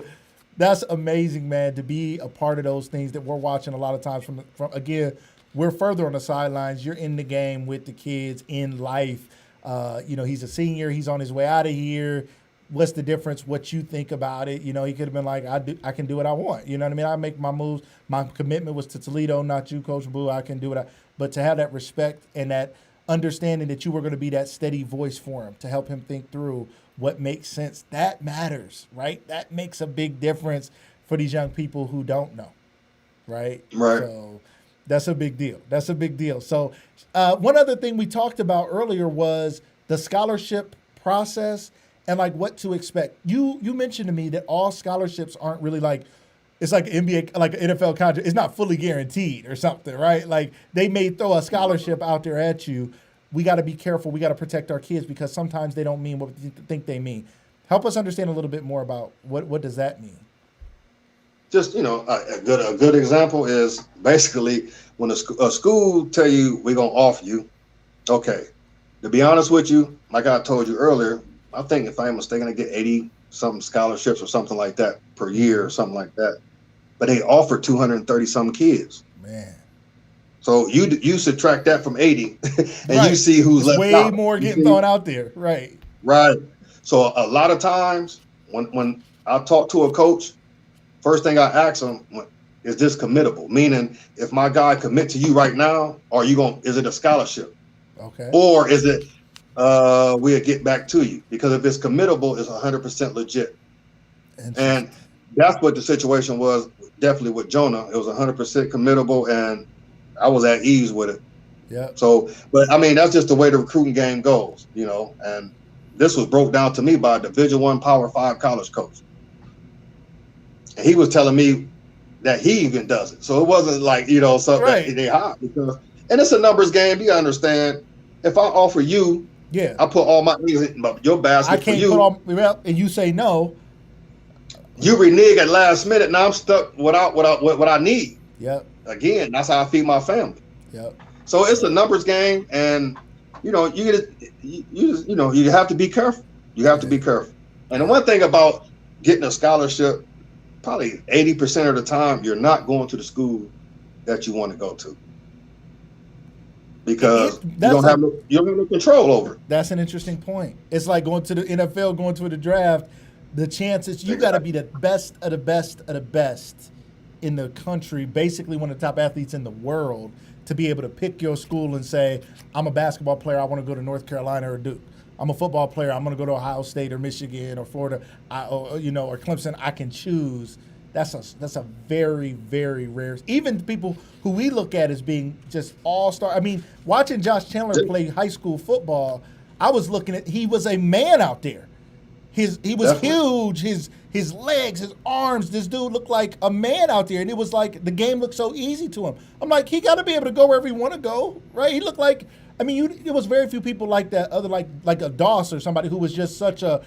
That's amazing, man. To be a part of those things that we're watching a lot of times from again, we're further on the sidelines. You're in the game with the kids in life. He's a senior. He's on his way out of here. What's the difference? What you think about it? He could have been like, I can do what I want. You know what I mean? I make my moves. My commitment was to Toledo, not you, Coach Boo. I can do it. But to have that respect and that understanding that you were going to be that steady voice for him to help him think through what makes sense, that matters, right? That makes a big difference for these young people who don't know, right? Right. So that's a big deal. That's a big deal. So one other thing we talked about earlier was the scholarship process and like what to expect. You mentioned to me that all scholarships aren't really like, it's like NBA, like an NFL contract. It's not fully guaranteed or something, right? Like they may throw a scholarship out there at you. We got to be careful. We got to protect our kids because sometimes they don't mean what we think they mean. Help us understand a little bit more about what does that mean? Just, a good example is basically when a school tell you we're going to offer you, okay, to be honest with you, like I told you earlier, I think if I'm mistaken, I get 80-something scholarships or something like that per year or something like that. But they offer 230-some kids. Man. So you subtract that from 80 and right. You see who's left way out. More getting thrown out there. Right. Right. So a lot of times when I talk to a coach, first thing I ask them, is this committable? Meaning if my guy commit to you right now, is it a scholarship? Okay. Or is it we'll get back to you? Because if it's committable, it's 100% legit. And that's what the situation was definitely with Jonah. It was 100% committable, and I was at ease with it. Yeah. So, but I mean, that's just the way the recruiting game goes, and this was broke down to me by a Division I Power 5 college coach. And he was telling me that he even does it. So it wasn't like, something that they hot because, and it's a numbers game. You gotta understand, if I offer you, I put all my eggs in your basket. I can't for you. put all, and you say no. You renege at last minute. Now I'm stuck without what I need. Yep. Again, that's how I feed my family. Yep. So it's a numbers game, and you have to be careful. You have to be careful. And the one thing about getting a scholarship, probably 80% of the time, you're not going to the school that you want to go to because you don't have no control over it. That's an interesting point. It's like going to the NFL, going to the draft. The chances you got to be the best of the best of the best in the country, basically one of the top athletes in the world, to be able to pick your school and say, I'm a basketball player, I want to go to North Carolina or Duke. I'm a football player, I'm going to go to Ohio State or Michigan or Florida, or Clemson. I can choose. That's a very, very rare. Even people who we look at as being just all-star. I mean, watching Josh Chandler play high school football, I was looking at, he was a man out there. He was huge. His legs, his arms. This dude looked like a man out there, and it was like the game looked so easy to him. I'm like, he got to be able to go wherever he want to go, right? He looked like, there was very few people like that, other like a Doss or somebody who was just such a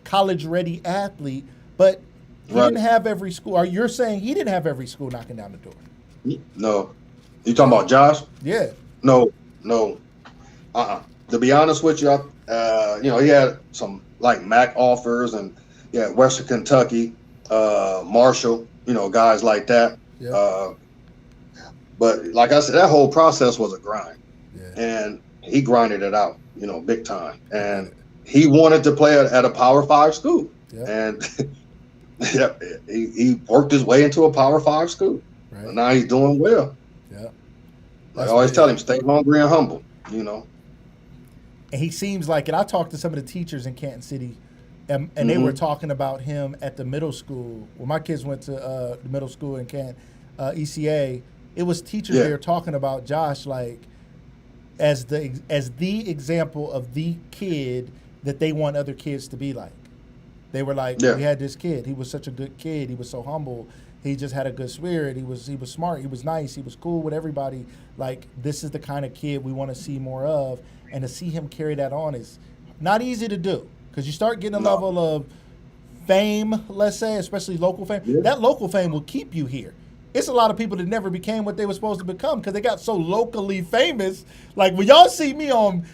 college ready athlete, but he didn't have every school. Or you're saying he didn't have every school knocking down the door? No. You talking about Josh? Yeah. No. To be honest with you, he had some like MAC offers and Western Kentucky, Marshall, guys like that. Yeah. But like I said, that whole process was a grind, and he grinded it out, big time. And he wanted to play at a Power 5 school, and he worked his way into a Power 5 school. Right. And now he's doing well. Yeah. Like I That's always big. tell him, stay hungry and humble. You know. And he seems like it. I talked to some of the teachers in Canton City, and they were Hmm. talking about him at the middle school. When my kids went to the middle school in Canton, ECA, it was teachers Yeah. there talking about Josh like as the example of the kid that they want other kids to be like. They were like, Yeah. we had this kid. He was such a good kid. He was so humble. He just had a good spirit. He was smart. He was nice. He was cool with everybody. Like, this is the kind of kid we want to see more of. And to see him carry that on is not easy to do, because you start getting a No. level of fame, let's say, especially local fame. Yeah. That local fame will keep you here. It's a lot of people that never became what they were supposed to become because they got so locally famous. Like, when y'all see me on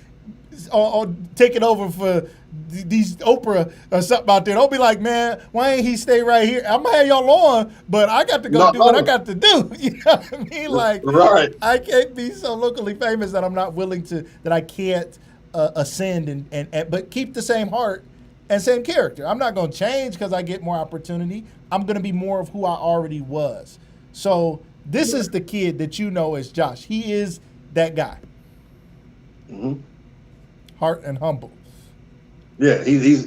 taking over for these Oprah or something out there, don't be like, man, why ain't he stay right here? I'm gonna have y'all on, but I got to go No. do what I got to do. You know what I mean? Like, Right. I can't be so locally famous that I'm not willing to, that I can't ascend and but keep the same heart and same character. I'm not gonna change because I get more opportunity. I'm gonna be more of who I already was. So this is the kid that you know as Josh. He is that guy. Hmm. Heart and humble. Yeah, he's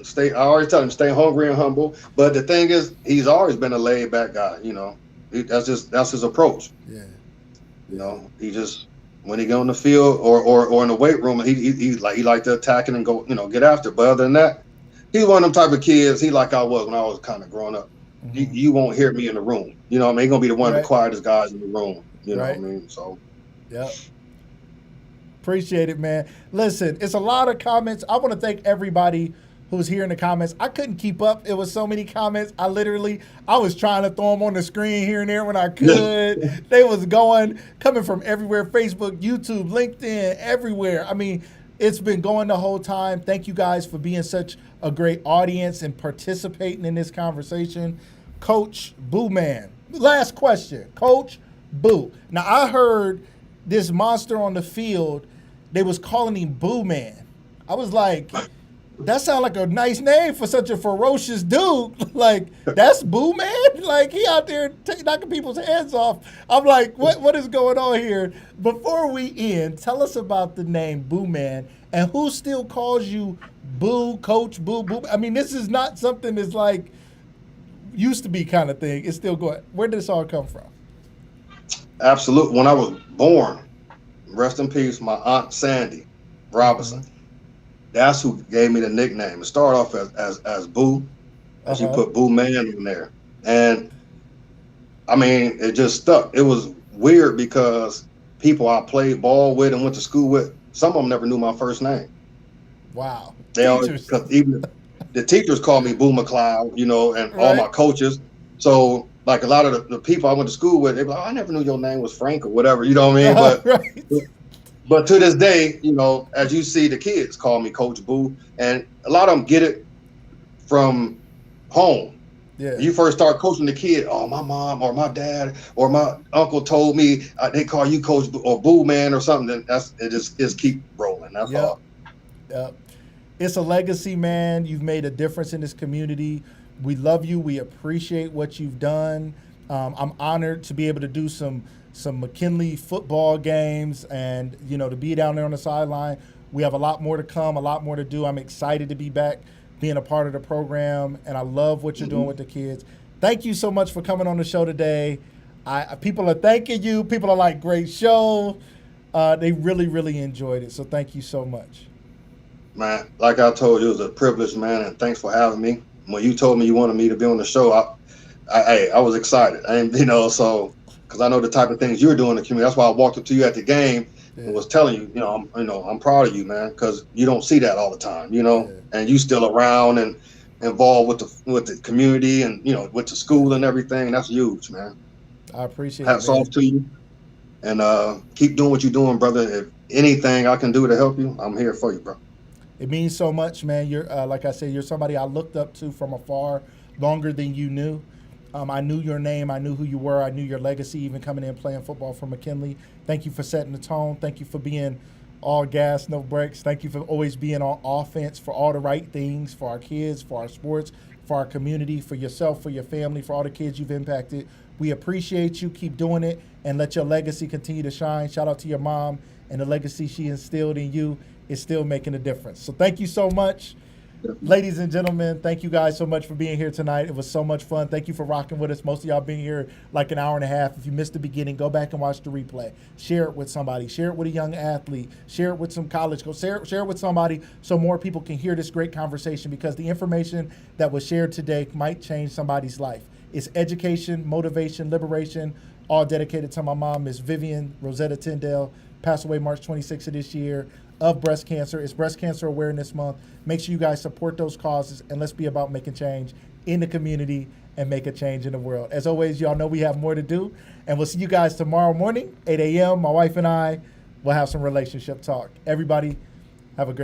stay. I always tell him stay hungry and humble. But the thing is, he's always been a laid back guy. You know, that's his approach. Yeah. You know, he just when he go in the field or in the weight room, he like to attack it and go, you know, get after. But other than that, he's one of them type of kids. He like I was when I was kind of growing up. Mm-hmm. You won't hear me in the room. You know what I mean? He's gonna be the one of Right. the quietest guys in the room. You know Right. what I mean? So Yep. Appreciate it, man. Listen, it's a lot of comments. I want to thank everybody who's here in the comments. I couldn't keep up. It was so many comments. I was trying to throw them on the screen here and there when I could. They was coming from everywhere. Facebook, YouTube, LinkedIn, everywhere. I mean, it's been going the whole time. Thank you guys for being such a great audience and participating in this conversation. Coach Boo Man. Last question. Coach Boo. Now, I heard this monster on the field, they was calling him Boo Man. I was like, that sounds like a nice name for such a ferocious dude. Like, that's Boo Man? Like, he out there knocking people's heads off. I'm like, what is going on here? Before we end, tell us about the name Boo Man and who still calls you Boo, Coach Boo, Boo. I mean, this is not something that's like used to be kind of thing. It's still going. Where did this all come from? absolutely. When I was born, rest in peace, my aunt Sandy Robinson. That's who gave me the nickname. It started off as Boo, and she put Boo Man in there. And I mean, it just stuck. It was weird because people I played ball with and went to school with, some of them never knew my first name. Wow. They always, because even the teachers called me Boo McLeod, you know, and all my coaches. So like a lot of the people I went to school with, they be like, oh, I never knew your name was Frank or whatever, you know what I mean? But to this day, you know, as you see, the kids call me Coach Boo, and a lot of them get it from home. Yeah. You first start coaching the kid, oh, my mom or my dad or my uncle told me they call you Coach Boo or Boo Man or something. Then it just keep rolling. That's all. Yep. It's a legacy, man. You've made a difference in this community. We love you. We appreciate what you've done. I'm honored to be able to do some McKinley football games and, you know, to be down there on the sideline. We have a lot more to come, a lot more to do. I'm excited to be back, being a part of the program, and I love what you're doing with the kids. Thank you so much for coming on the show today. People are thanking you. People are like, great show. They really, really enjoyed it. So thank you so much. Man, like I told you, it was a privilege, man, and thanks for having me. When you told me you wanted me to be on the show, I was excited. You know, so because I know the type of things you're doing in the community. That's why I walked up to you at the game and was telling you, I'm proud of you, man, because you don't see that all the time, you know, and you still around and involved with the community and, you know, with the school and everything. That's huge, man. I appreciate it. Hats off to you, and keep doing what you're doing, brother. If anything I can do to help you, I'm here for you, bro. It means so much, man. You're, like I said, you're somebody I looked up to from afar longer than you knew. I knew your name. I knew who you were. I knew your legacy, even coming in playing football for McKinley. Thank you for setting the tone. Thank you for being all gas, no brakes. Thank you for always being on offense for all the right things, for our kids, for our sports, for our community, for yourself, for your family, for all the kids you've impacted. We appreciate you. Keep doing it and let your legacy continue to shine. Shout out to your mom and the legacy she instilled in you is still making a difference. So thank you so much. Ladies and gentlemen, thank you guys so much for being here tonight. It was so much fun. Thank you for rocking with us. Most of y'all being here like an hour and a half. If you missed the beginning, go back and watch the replay. Share it with somebody. Share it with a young athlete. Share it with some college coach. Share it with somebody so more people can hear this great conversation, because the information that was shared today might change somebody's life. It's education, motivation, liberation, all dedicated to my mom, Miss Vivian Rosetta Tyndale, passed away March 26th of this year, of breast cancer. It's Breast Cancer Awareness Month. Make sure you guys support those causes, and let's be about making change in the community and make a change in the world. As always, y'all know we have more to do, and we'll see you guys tomorrow morning, 8 a.m. My wife and I will have some relationship talk. Everybody, have a great